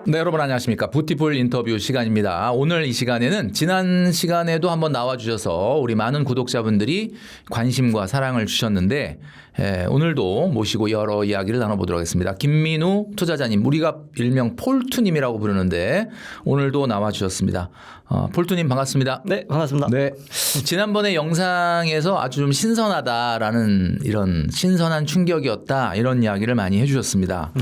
네, 여러분 안녕하십니까. 뷰티풀 인터뷰 시간입니다. 오늘 이 시간에는 지난 시간에도 한번 나와주셔서 우리 많은 구독자분들이 관심과 사랑을 주셨는데 오늘도 모시고 여러 이야기를 나눠보도록 하겠습니다. 김민우 투자자님, 우리가 일명 폴투님이라고 부르는데 오늘도 나와주셨습니다. 폴투님 반갑습니다. 네, 반갑습니다. 네, 지난번에 영상에서 아주 좀 신선하다라는 이런 신선한 충격이었다 이런 이야기를 많이 해주셨습니다.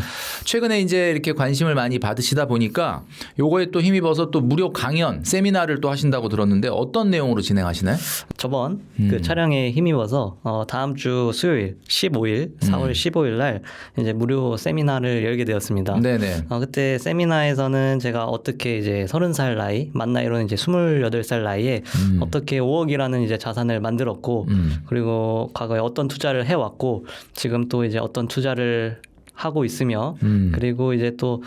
최근에 이제 이렇게 관심을 많이 받으시다 보니까 요거에 또 힘입어서 또 무료 강연 세미나를 또 하신다고 들었는데 어떤 내용으로 진행하시나요? 저번 그 촬영에 힘입어서 다음 주 수요일 15일 4월 15일 날 이제 무료 세미나를 열게 되었습니다. 네네. 그때 세미나에서는 제가 어떻게 이제 30살 나이 만 나이로는 이제 28살 나이에 어떻게 5억이라는 이제 자산을 만들었고 그리고 과거에 어떤 투자를 해왔고 지금 또 이제 어떤 투자를 하고 있으며 그리고 이제 또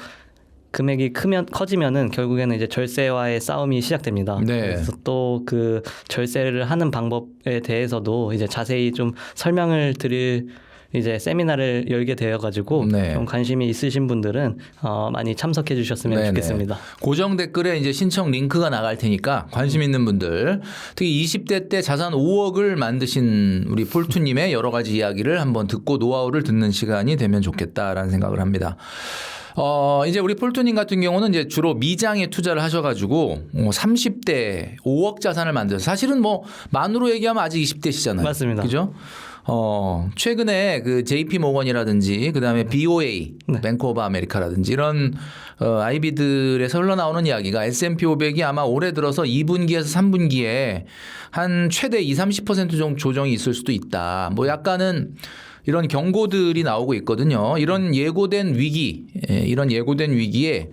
금액이 커지면은 결국에는 이제 절세와의 싸움이 시작됩니다. 네. 그래서 또 그 절세를 하는 방법에 대해서도 이제 자세히 좀 설명을 드릴 이제 세미나를 열게 되어가지고 네. 좀 관심이 있으신 분들은 많이 참석해 주셨으면 네네. 좋겠습니다. 고정 댓글에 이제 신청 링크가 나갈 테니까 관심 있는 분들, 특히 20대 때 자산 5억을 만드신 우리 폴투님의 여러 가지 이야기를 한번 듣고 노하우를 듣는 시간이 되면 좋겠다라는 생각을 합니다. 이제 우리 폴투님 같은 경우는 이제 주로 미장에 투자를 하셔가지고 30대 5억 자산을 만들어서 사실은 뭐 만으로 얘기하면 아직 20대시잖아요. 맞습니다. 그죠? 최근에 그 JP 모건이라든지 그다음에 BOA, 네. 뱅크 오브 아메리카라든지 이런 IB들에서 흘러나오는 이야기가 S&P 500이 아마 올해 들어서 2분기에서 3분기에 한 최대 20-30% 정도 조정이 있을 수도 있다. 뭐 약간은 이런 경고들이 나오고 있거든요. 이런 예고된 위기, 이런 예고된 위기에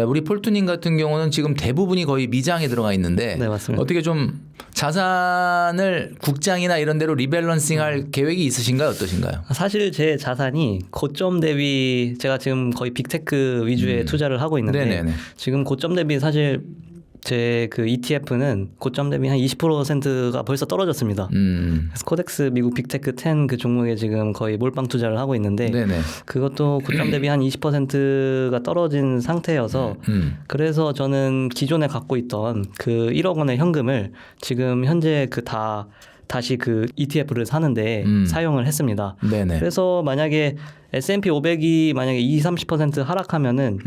우리 폴투님 같은 경우는 지금 대부분이 거의 미장에 들어가 있는데 네, 맞습니다. 어떻게 좀 자산을 국장이나 이런 데로 리밸런싱할 계획이 있으신가요? 어떠신가요? 사실 제 자산이 고점 대비 제가 지금 거의 빅테크 위주의 투자를 하고 있는데 네네네. 지금 고점 대비 사실 제 그 ETF는 고점 대비 한 20%가 벌써 떨어졌습니다. 그래서 코덱스 미국 빅테크 10 그 종목에 지금 거의 몰빵 투자를 하고 있는데 네네. 그것도 고점 대비 한 20%가 떨어진 상태여서 그래서 저는 기존에 갖고 있던 그 1억 원의 현금을 지금 현재 다시 그 ETF를 사는데 사용을 했습니다. 네네. 그래서 만약에 S&P 500이 만약에 20-30% 하락하면은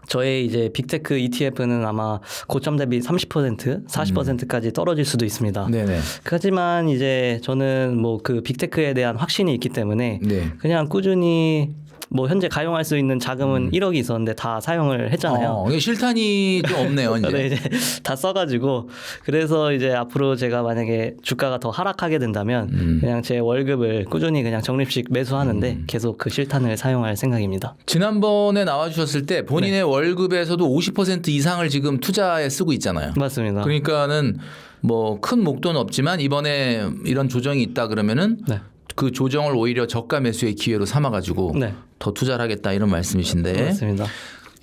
저의 이제 빅테크 ETF는 아마 고점 대비 30%, 40%까지 떨어질 수도 있습니다. 네네. 하지만 이제 저는 뭐 그 빅테크에 대한 확신이 있기 때문에 네. 그냥 꾸준히 뭐 현재 가용할 수 있는 자금은 1억이 있었는데 다 사용을 했잖아요. 이게 실탄이 좀 없네요, 이제. 네, 이제 다 써가지고 그래서 이제 앞으로 제가 만약에 주가가 더 하락하게 된다면 그냥 제 월급을 꾸준히 그냥 적립식 매수하는데 계속 그 실탄을 사용할 생각입니다. 지난번에 나와주셨을 때 본인의 월급에서도 50% 이상을 지금 투자에 쓰고 있잖아요. 맞습니다. 그러니까는 뭐 큰 목돈은 없지만 이번에 이런 조정이 있다 그러면은 네. 그 조정을 오히려 저가 매수의 기회로 삼아가지고 네. 더 투자를 하겠다 이런 말씀이신데 맞습니다.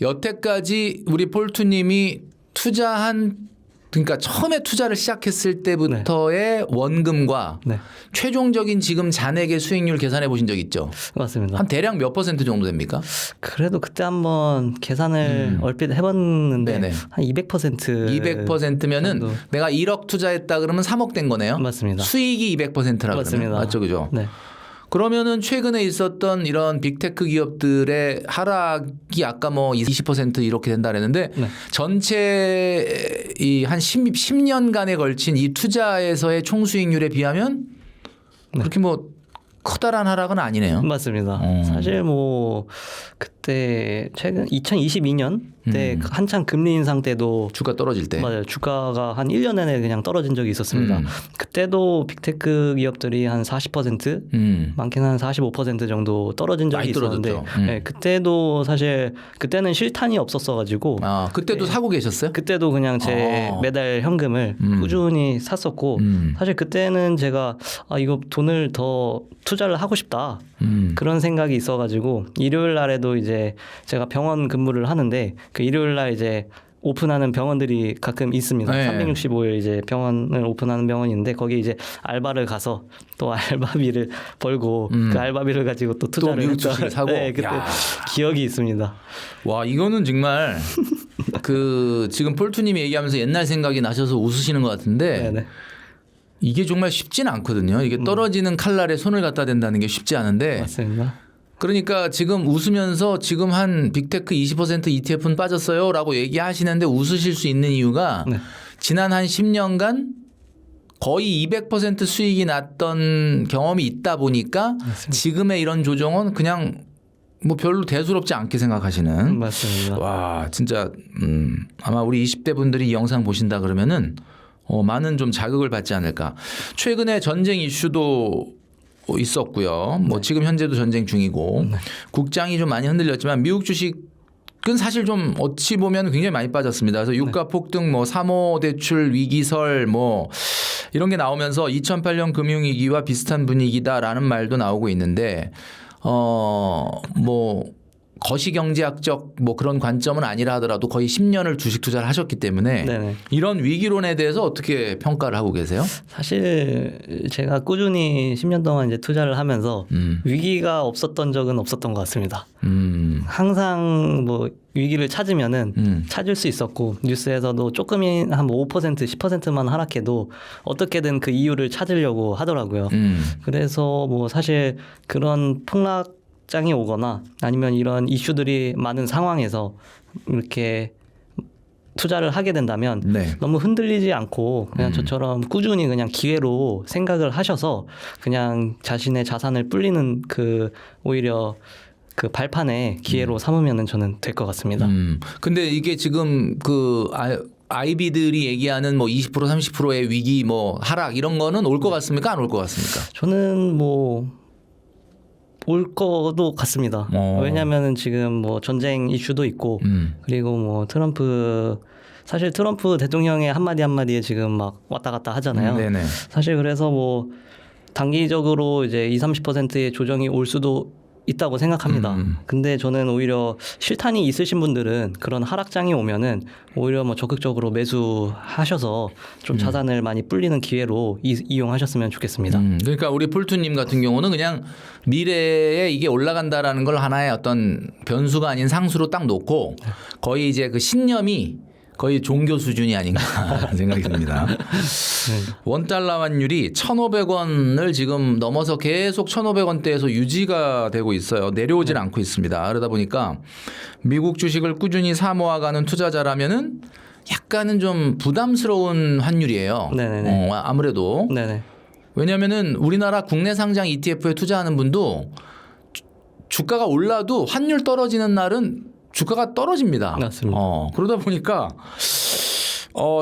여태까지 우리 폴투님이 그러니까 처음에 투자를 시작했을 때부터의 원금과 네. 최종적인 지금 잔액의 수익률 계산해 보신 적 있죠? 맞습니다. 한 대략 몇 퍼센트 정도 됩니까? 그래도 그때 한번 계산을 얼핏 해봤는데 네네. 한 200%. 200%면은 정도. 내가 1억 투자했다 그러면 3억 된 거네요. 맞습니다. 수익이 200%라 맞습니다. 그러면 맞죠, 그죠? 네. 그러면은 최근에 있었던 이런 빅테크 기업들의 하락이 아까 뭐 20% 이렇게 된다 그랬는데 네. 전체 이 한 10년간에 걸친 이 투자에서의 총수익률에 비하면 그렇게 뭐 커다란 하락은 아니네요. 맞습니다. 사실 뭐 그때 최근 2022년 때 한창 금리 인상 때도 주가 떨어질 때. 맞아요. 주가가 한 1년 내내 그냥 떨어진 적이 있었습니다. 그때도 빅테크 기업들이 한 40%, 많게는 한 45% 정도 떨어진 적이 많이 있었는데 떨어졌죠. 네, 그때도 사실 그때는 실탄이 없었어가지고 그때도 사고 계셨어요? 그때도 그냥 제 매달 현금을 꾸준히 샀었고 사실 그때는 제가 이거 돈을 더 투자를 하고 싶다 그런 생각이 있어가지고 일요일 날에도 이제 제가 병원 근무를 하는데 그 일요일 날 이제 오픈하는 병원들이 가끔 있습니다. 네. 365일 이제 병원을 오픈하는 병원이 있는데 거기 이제 알바를 가서 또 알바비를 벌고 그 알바비를 가지고 또 투자를 미국 했던 주식을 사고? 네, 그때 야. 기억이 있습니다. 와 이거는 정말 그 지금 폴투님이 얘기하면서 옛날 생각이 나셔서 웃으시는 것 같은데 네네. 이게 정말 쉽지는 않거든요. 이게 떨어지는 칼날에 손을 갖다 댄다는 게 쉽지 않은데 맞습니다. 그러니까 지금 웃으면서 지금 한 빅테크 20% ETF는 빠졌어요라고 얘기하시는데 웃으실 수 있는 이유가 네. 지난 한 10년간 거의 200% 수익이 났던 경험이 있다 보니까 지금의 이런 조정은 그냥 뭐 별로 대수롭지 않게 생각하시는. 맞습니다. 와 진짜 아마 우리 20대 분들이 이 영상 보신다 그러면은 많은 좀 자극을 받지 않을까. 최근에 전쟁 이슈도 있었고요. 뭐 지금 현재도 전쟁 중이고 국장이 좀 많이 흔들렸지만 미국 주식은 사실 좀 어찌 보면 굉장히 많이 빠졌습니다. 그래서 유가 폭등, 뭐 사모대출 위기설 뭐 이런 게 나오면서 2008년 금융위기와 비슷한 분위기다라는 말도 나오고 있는데 뭐 거시경제학적 뭐 그런 관점은 아니라 하더라도 거의 10년을 주식 투자를 하셨기 때문에 네네. 이런 위기론에 대해서 어떻게 평가를 하고 계세요? 사실 제가 꾸준히 10년 동안 이제 투자를 하면서 위기가 없었던 적은 없었던 것 같습니다. 항상 뭐 위기를 찾으면은 찾을 수 있었고 뉴스에서도 조금이 한 5%, 10%만 하락해도 어떻게든 그 이유를 찾으려고 하더라고요. 그래서 뭐 사실 그런 폭락장이 오거나 아니면 이런 이슈들이 많은 상황에서 이렇게 투자를 하게 된다면 네. 너무 흔들리지 않고 그냥 저처럼 꾸준히 그냥 기회로 생각을 하셔서 그냥 자신의 자산을 불리는 그 오히려 그 발판의 기회로 삼으면은 저는 될 것 같습니다. 근데 이게 지금 그 아이비들이 얘기하는 뭐 20% 30%의 위기 뭐 하락 이런 거는 올 것 같습니까? 안 올 것 같습니까? 저는 뭐 올 거도 같습니다. 왜냐하면은 지금 뭐 전쟁 이슈도 있고 그리고 뭐 사실 트럼프 대통령의 한마디 한마디에 지금 막 왔다 갔다 하잖아요. 네네. 사실 그래서 뭐 단기적으로 이제 20-30%의 조정이 올 수도 있다고 생각합니다. 근데 저는 오히려 실탄이 있으신 분들은 그런 하락장이 오면은 오히려 뭐 적극적으로 매수하셔서 좀 자산을 많이 불리는 기회로 이용하셨으면 좋겠습니다. 그러니까 우리 폴투님 같은 경우는 그냥 미래에 이게 올라간다라는 걸 하나의 어떤 변수가 아닌 상수로 딱 놓고 거의 이제 그 신념이 거의 종교 수준이 아닌가 하는 생각이 듭니다. 원달러 환율이 1,500원을 지금 넘어서 계속 1,500원대에서 유지가 되고 있어요. 내려오질 않고 있습니다. 그러다 보니까 미국 주식을 꾸준히 사모아가는 투자자라면은 약간은 좀 부담스러운 환율이에요. 네네네. 아무래도 네네. 왜냐하면은 우리나라 국내 상장 ETF에 투자하는 분도 주가가 올라도 환율 떨어지는 날은 주가가 떨어집니다. 맞습니다. 그러다 보니까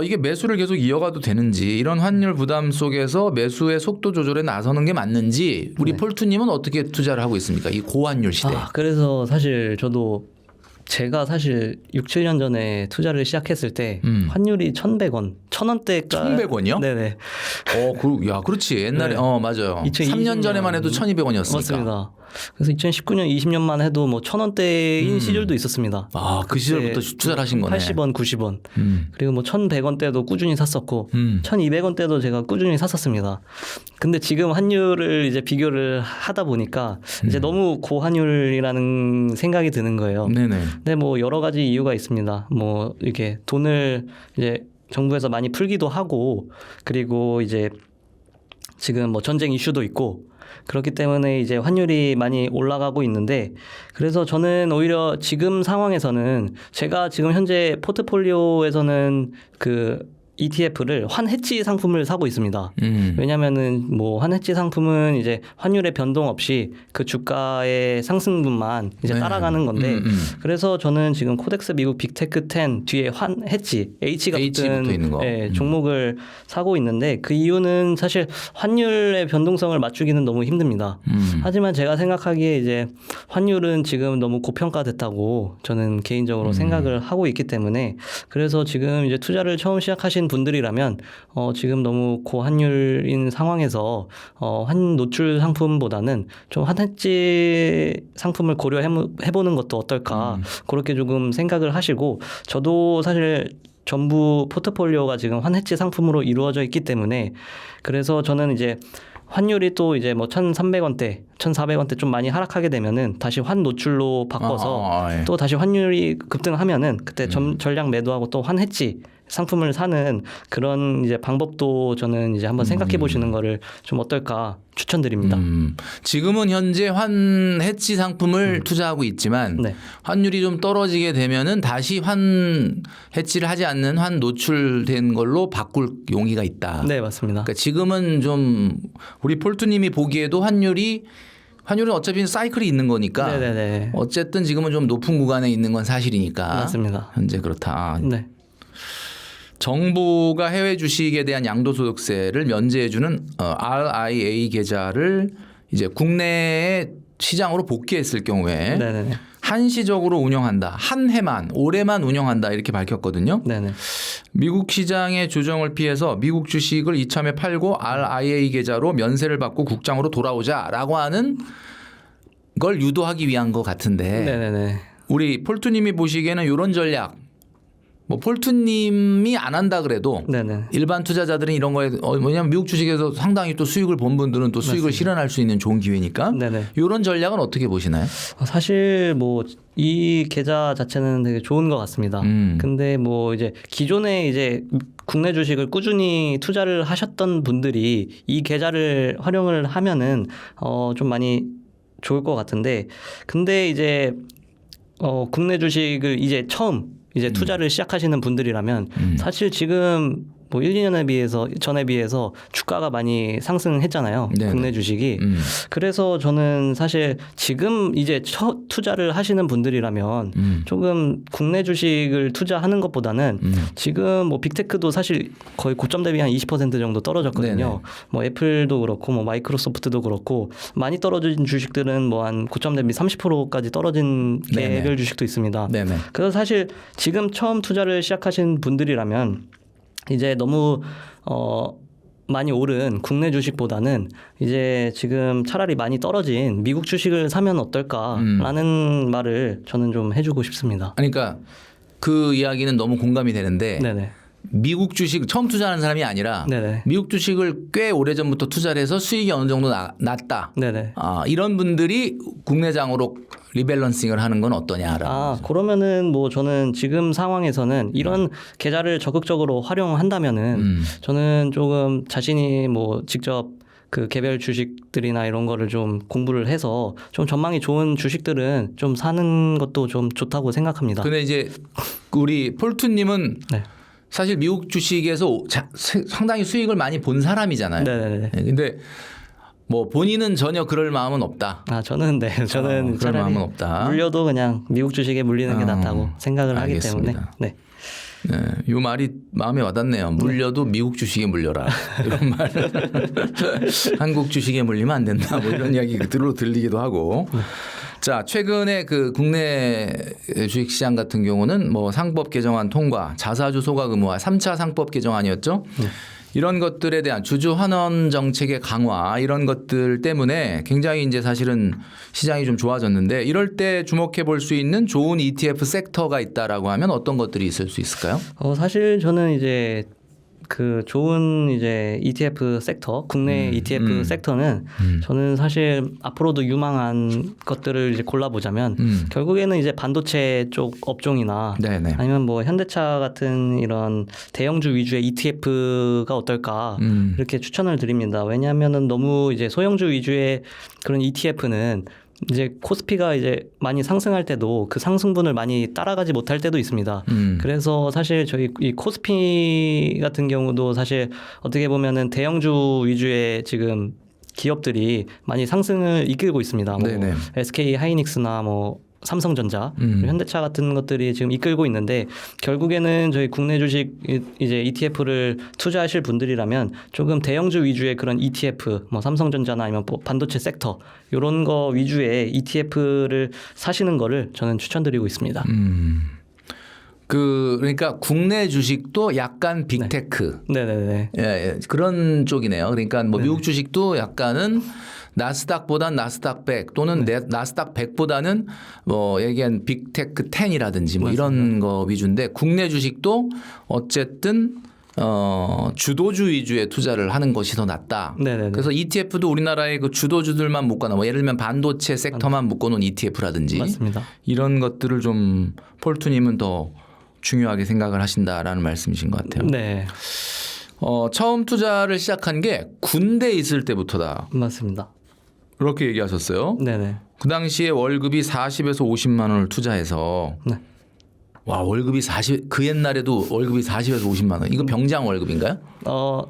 이게 매수를 계속 이어가도 되는지 이런 환율 부담 속에서 매수의 속도 조절에 나서는 게 맞는지 우리 폴투님은 어떻게 투자를 하고 있습니까? 이 고환율 시대. 그래서 사실 저도 제가 사실 6, 7년 전에 투자를 시작했을 때 환율이 1,100원, 1,000원대가 1,100원이요? 네네. 야, 그렇지. 옛날에 네. 맞아요. 2020 3년 전에만 해도 1,200원이었으니까. 맞습니다. 그래서 2019년, 20년만 해도 뭐 1,000원대인 시절도 있었습니다. 그 시절부터 투자를 하신 거네. 80원, 90원. 그리고 뭐 1,100원 때도 꾸준히 샀었고 1,200원 때도 제가 꾸준히 샀었습니다. 근데 지금 환율을 이제 비교를 하다 보니까 이제 너무 고환율이라는 생각이 드는 거예요. 네네. 근데 뭐 여러 가지 이유가 있습니다. 뭐 이렇게 돈을 이제 정부에서 많이 풀기도 하고 그리고 이제 지금 뭐 전쟁 이슈도 있고 그렇기 때문에 이제 환율이 많이 올라가고 있는데 그래서 저는 오히려 지금 상황에서는 제가 지금 현재 포트폴리오에서는 그 ETF를 환해지 상품을 사고 있습니다. 왜냐면은 뭐 환해지 상품은 이제 환율의 변동 없이 그 주가의 상승분만 이제 따라가는 건데 그래서 저는 지금 코덱스 미국 빅테크 10 뒤에 환해지 H가 붙은 있는 거. 종목을 사고 있는데 그 이유는 사실 환율의 변동성을 맞추기는 너무 힘듭니다. 하지만 제가 생각하기에 이제 환율은 지금 너무 고평가됐다고 저는 개인적으로 생각을 하고 있기 때문에 그래서 지금 이제 투자를 처음 시작하신 분들이라면 지금 너무 고환율인 상황에서 환 노출 상품보다는 좀 환해지 상품을 고려해보는 것도 어떨까 그렇게 조금 생각을 하시고 저도 사실 전부 포트폴리오가 지금 환해지 상품으로 이루어져 있기 때문에 그래서 저는 이제 환율이 또 이제 뭐 1,300원대, 1,400원대 좀 많이 하락하게 되면은 다시 환 노출로 바꿔서 예. 또 다시 환율이 급등하면은 그때 전략 매도하고 또 환 해지 상품을 사는 그런 이제 방법도 저는 이제 한번 생각해 보시는 거를 좀 어떨까 추천드립니다. 지금은 현재 환 해지 상품을 투자하고 있지만 네. 환율이 좀 떨어지게 되면은 다시 환 해지를 하지 않는 환 노출된 걸로 바꿀 용의가 있다. 네, 맞습니다. 그러니까 지금은 좀 우리 폴투님이 보기에도 환율은 어차피 사이클이 있는 거니까 네네네. 어쨌든 지금은 좀 높은 구간에 있는 건 사실이니까 맞습니다. 현재 그렇다. 네. 정부가 해외 주식에 대한 양도소득세를 면제해주는 RIA 계좌를 이제 국내에 시장으로 복귀했을 경우에 네네네. 한시적으로 운영한다. 한 해만 올해만 운영한다 이렇게 밝혔거든요. 네네. 미국 시장의 조정을 피해서 미국 주식을 이참에 팔고 RIA 계좌로 면세를 받고 국장으로 돌아오자라고 하는 걸 유도하기 위한 것 같은데 네네네. 우리 폴투님이 보시기에는 이런 전략 뭐 폴투님이 안 한다 그래도 네네. 일반 투자자들은 이런 거에 왜냐하면 미국 주식에서 상당히 또 수익을 본 분들은 또 수익을 실현할 수 있는 좋은 기회니까 네네. 이런 전략은 어떻게 보시나요? 사실 뭐 이 계좌 자체는 되게 좋은 것 같습니다. 근데 뭐 이제 기존에 이제 국내 주식을 꾸준히 투자를 하셨던 분들이 이 계좌를 활용을 하면은 좀 많이 좋을 것 같은데 근데 이제 국내 주식을 이제 처음 이제 투자를 시작하시는 분들이라면 사실 지금 뭐 1, 2년에 전에 비해서 주가가 많이 상승했잖아요. 네네. 국내 주식이. 그래서 저는 사실 지금 이제 첫 투자를 하시는 분들이라면 조금 국내 주식을 투자하는 것보다는 지금 뭐 빅테크도 사실 거의 고점 대비 한 20% 정도 떨어졌거든요. 네네. 뭐 애플도 그렇고 뭐 마이크로소프트도 그렇고 많이 떨어진 주식들은 뭐 한 고점 대비 30%까지 떨어진 네네. 개별 주식도 있습니다. 네네. 그래서 사실 지금 처음 투자를 시작하신 분들이라면 이제 너무 많이 오른 국내 주식보다는 이제 지금 차라리 많이 떨어진 미국 주식을 사면 어떨까라는 말을 저는 좀 해주고 싶습니다. 그러니까 그 이야기는 너무 공감이 되는데 네네. 미국 주식 처음 투자하는 사람이 아니라 네네. 미국 주식을 꽤 오래전부터 투자를 해서 수익이 어느 정도 났다. 네네. 이런 분들이 국내장으로 리밸런싱을 하는 건 어떠냐라고. 그러면은 뭐 저는 지금 상황에서는 이런 계좌를 적극적으로 활용한다면은 저는 조금 자신이 뭐 직접 그 개별 주식들이나 이런 거를 좀 공부를 해서 좀 전망이 좋은 주식들은 좀 사는 것도 좀 좋다고 생각합니다. 근데 이제 우리 폴투님은 네. 사실 미국 주식에서 상당히 수익을 많이 본 사람이잖아요. 네네네. 근데 뭐 본인은 전혀 그럴 마음은 없다. 저는 저는 그럴 차라리 마음은 없다. 물려도 그냥 미국 주식에 물리는 게 낫다고 생각을 알겠습니다. 하기 때문에. 네. 네, 이 말이 마음에 와닿네요. 물려도 미국 주식에 물려라. 이런 말. 한국 주식에 물리면 안 된다. 뭐 이런 이야기 들리기도 하고. 자, 최근에 그 국내 주식시장 같은 경우는 뭐 상법 개정안 통과, 자사주 소각 의무화, 3차 상법 개정안이었죠. 이런 것들에 대한 주주 환원 정책의 강화 이런 것들 때문에 굉장히 이제 사실은 시장이 좀 좋아졌는데 이럴 때 주목해 볼 수 있는 좋은 ETF 섹터가 있다라고 하면 어떤 것들이 있을 수 있을까요? 사실 저는 이제 그 좋은 이제 ETF 섹터, 국내 ETF 섹터는 저는 사실 앞으로도 유망한 것들을 이제 골라보자면 결국에는 이제 반도체 쪽 업종이나 네네. 아니면 뭐 현대차 같은 이런 대형주 위주의 ETF가 어떨까 이렇게 추천을 드립니다. 왜냐하면은 너무 이제 소형주 위주의 그런 ETF는 이제 코스피가 이제 많이 상승할 때도 그 상승분을 많이 따라가지 못할 때도 있습니다. 그래서 사실 저희 이 코스피 같은 경우도 사실 어떻게 보면은 대형주 위주의 지금 기업들이 많이 상승을 이끌고 있습니다. 뭐 네네. SK 하이닉스나 뭐 삼성전자, 현대차 같은 것들이 지금 이끌고 있는데 결국에는 저희 국내 주식 이제 ETF를 투자하실 분들이라면 조금 대형주 위주의 그런 ETF, 뭐 삼성전자나 아니면 뭐 반도체 섹터 이런 거 위주의 ETF를 사시는 거를 저는 추천드리고 있습니다. 그러니까 국내 주식도 약간 빅테크 네네네. 예, 그런 쪽이네요. 그러니까 뭐 미국 주식도 약간은 나스닥보단 나스닥 100 또는 나스닥 100보다는 뭐 얘기한 빅테크 10이라든지 뭐 이런 거 위주인데 국내 주식도 어쨌든 주도주 위주의 투자를 하는 것이 더 낫다. 네네네. 그래서 ETF도 우리나라의 그 주도주들만 묶어놔. 뭐 예를 들면 반도체 섹터만 묶어놓은 ETF라든지 맞습니다. 이런 것들을 좀 폴투님은 더 중요하게 생각을 하신다라는 말씀이신 것 같아요. 네. 처음 투자를 시작한 게 군대에 있을 때부터다. 맞습니다. 그렇게 얘기하셨어요. 네네. 그 당시에 월급이 40에서 50만 원을 투자해서 네. 와 월급이 40, 그 옛날에도 월급이 40에서 50만 원. 이거 병장 월급인가요?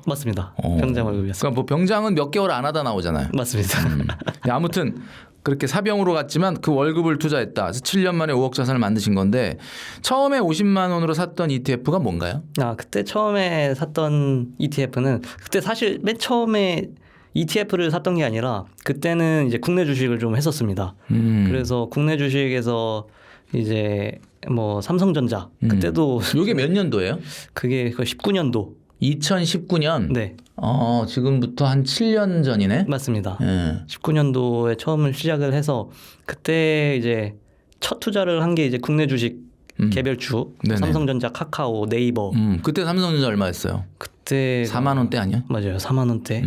맞습니다. 병장 월급이었어요. 그러니까 뭐 병장은 몇 개월 안 하다 나오잖아요. 맞습니다. 아무튼 그렇게 사병으로 갔지만 그 월급을 투자했다. 그래서 7년 만에 5억 자산을 만드신 건데 처음에 50만 원으로 샀던 ETF가 뭔가요? 그때 처음에 샀던 ETF는 그때 사실 맨 처음에 ETF를 샀던 게 아니라 그때는 이제 국내 주식을 좀 했었습니다. 그래서 국내 주식에서 이제 뭐 삼성전자 그때도 이게 몇 년도예요? 그게 19년도 2019년. 네 지금부터 한 7년 전이네. 맞습니다. 예. 19년도에 처음 시작을 해서 그때 이제 첫 투자를 한 게 이제 국내 주식 개별주 네네. 삼성전자, 카카오, 네이버 그때 삼성전자 얼마였어요? 그때 4만 원대 아니야? 맞아요. 4만 원대.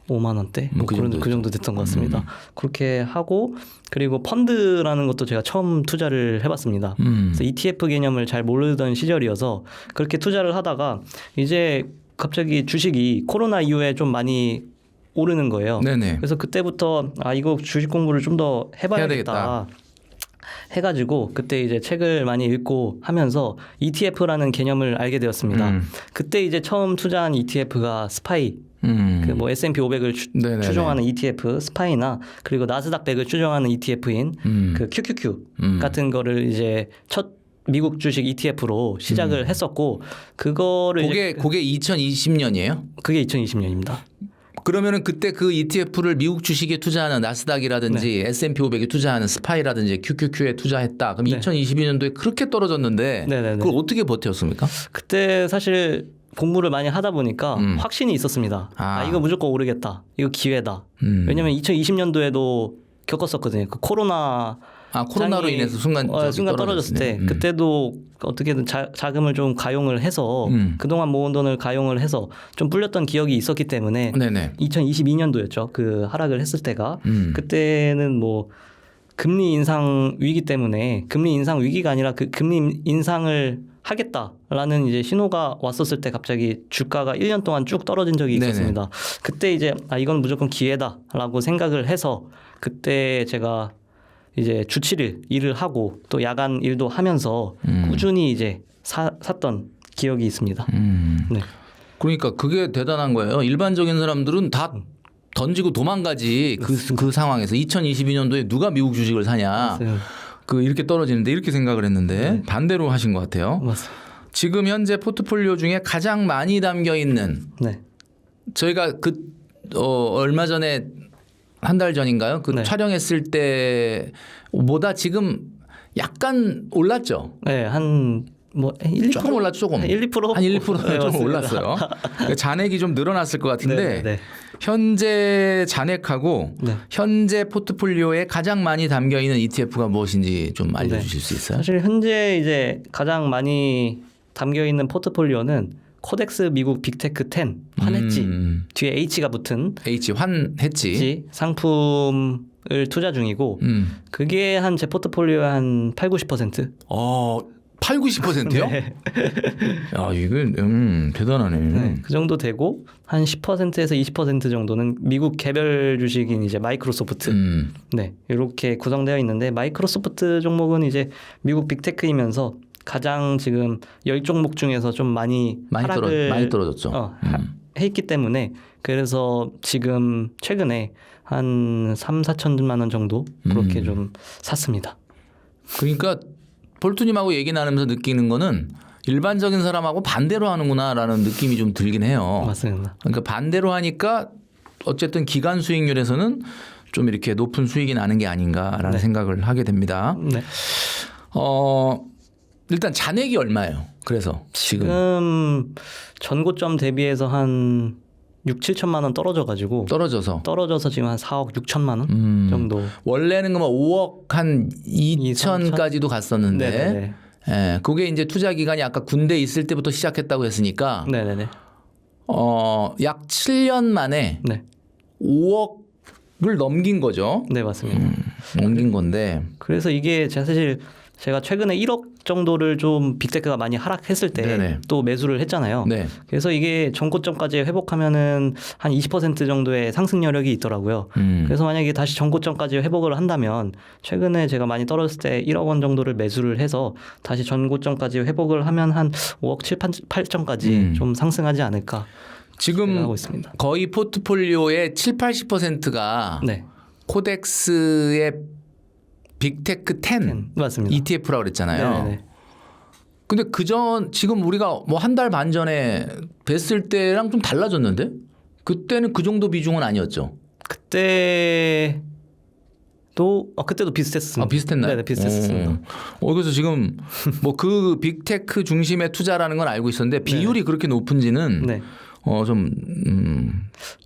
5만 원대 뭐 그 그 정도 됐던 것 같습니다. 그렇게 하고 그리고 펀드라는 것도 제가 처음 투자를 해봤습니다. 그래서 ETF 개념을 잘 모르던 시절이어서 그렇게 투자를 하다가 이제 갑자기 주식이 코로나 이후에 좀 많이 오르는 거예요. 네네. 그래서 그때부터 이거 주식 공부를 좀 더 해봐야겠다. 해가지고 그때 이제 책을 많이 읽고 하면서 ETF라는 개념을 알게 되었습니다. 그때 이제 처음 투자한 ETF가 스파이. 그 뭐 S&P 500을 추종하는 ETF 스파이나 그리고 나스닥 100을 추종하는 ETF인 그 QQQ 같은 거를 이제 첫 미국 주식 ETF로 시작을 했었고 그거를 그게 2020년이에요? 그게 2020년입니다. 그러면은 그때 그 ETF를 미국 주식에 투자하는 나스닥이라든지 S&P 500에 투자하는 스파이라든지 QQQ에 투자했다. 그럼 2022년도에 그렇게 떨어졌는데 그걸 어떻게 버텼습니까? 그때 사실 공부를 많이 하다 보니까 확신이 있었습니다. 이거 무조건 오르겠다. 이거 기회다. 왜냐하면 2020년도에도 겪었었거든요. 그 코로나로 인해서 순간 떨어졌을 때 그때도 어떻게든 자금을 좀 가용을 해서 그동안 모은 돈을 가용을 해서 좀 불렸던 기억이 있었기 때문에 2022년도였죠. 그 하락을 했을 때가 그때는 뭐 금리 인상 위기 때문에 금리 인상 위기가 아니라 그 금리 인상을 하겠다라는 이제 신호가 왔었을 때 갑자기 주가가 1년 동안 쭉 떨어진 적이 있었습니다. 그때 이제 이건 무조건 기회다라고 생각을 해서 그때 제가 이제 주 7일 일을 하고 또 야간 일도 하면서 꾸준히 이제 샀던 기억이 있습니다. 네. 그러니까 그게 대단한 거예요. 일반적인 사람들은 다 던지고 도망가지 그 상황에서 2022년도에 누가 미국 주식을 사냐. 맞아요. 이렇게 떨어지는데 이렇게 생각을 했는데 반대로 하신 것 같아요. 맞습니다. 지금 현재 포트폴리오 중에 가장 많이 담겨 있는 저희가 얼마 전에 한 달 전인가요? 촬영했을 때보다 지금 약간 올랐죠. 네, 한 뭐 1, 2%? 조금 올랐죠, 조금. 1, 2%? 한 1, 2% 좀 올랐어요. 잔액이 좀 늘어났을 것 같은데 현재 잔액하고 현재 포트폴리오에 가장 많이 담겨 있는 ETF가 무엇인지 좀 알려주실 수 있어요? 사실 현재 이제 가장 많이 담겨 있는 포트폴리오는 코덱스 미국 빅테크 10 환해지 뒤에 H가 붙은 환해지 상품을 투자 중이고 그게 한 제 포트폴리오의 한 8, 90%. 8, 90%요? 네. 야, 이건 대단하네. 네, 그 정도 되고 한 10%에서 20% 정도는 미국 개별 주식인 이제 마이크로소프트. 네, 이렇게 구성되어 있는데 마이크로소프트 종목은 이제 미국 빅테크이면서 가장 지금 10종목 중에서 좀 많이 떨어졌죠. 했기 때문에 그래서 지금 최근에 한 3, 4천만 원 정도 그렇게 좀 샀습니다. 그러니까 폴투님하고 얘기 나누면서 느끼는 거는 일반적인 사람하고 반대로 하는구나라는 느낌이 좀 들긴 해요. 맞습니다. 그러니까 반대로 하니까 어쨌든 기간 수익률에서는 좀 이렇게 높은 수익이 나는 게 아닌가라는 생각을 하게 됩니다. 일단 잔액이 얼마예요? 그래서 지금 지금 전고점 대비해서 한 6, 7천만 원 떨어져서 지금 한 4억 6천만 원 정도. 원래는 그뭐 5억 한 2천까지도 갔었는데 네네네. 예, 그게 이제 투자 기간이 아까 군대 있을 때부터 시작했다고 했으니까 네네네. 약 7년 만에 네. 5억을 넘긴 거죠. 네, 맞습니다. 넘긴 건데 그래서 이게 제가 최근에 1억 정도를 좀 빅테크가 많이 하락했을 때 네네. 또 매수를 했잖아요. 네. 그래서 이게 전고점까지 회복하면은 한 20% 정도의 상승 여력이 있더라고요. 그래서 만약에 다시 전고점까지 회복을 한다면 최근에 제가 많이 떨어졌을 때 1억 원 정도를 매수를 해서 다시 전고점까지 회복을 하면 한 5억 7, 8천까지 좀 상승하지 않을까 지금 하고 있습니다. 거의 포트폴리오의 7, 80%가 네, 코덱스의 빅테크 10 맞습니다. ETF라고 그랬잖아요. 네네. 근데 지금 우리가 뭐 한 달 반 전에 뵀을 때랑 좀 달라졌는데? 그때는 그 정도 비중은 아니었죠. 그때도 비슷했습니다. 아, 비슷했나요? 네, 비슷했습니다. 그래서 지금 뭐 그 빅테크 중심의 투자라는 건 알고 있었는데 비율이 그렇게 높은지는 네.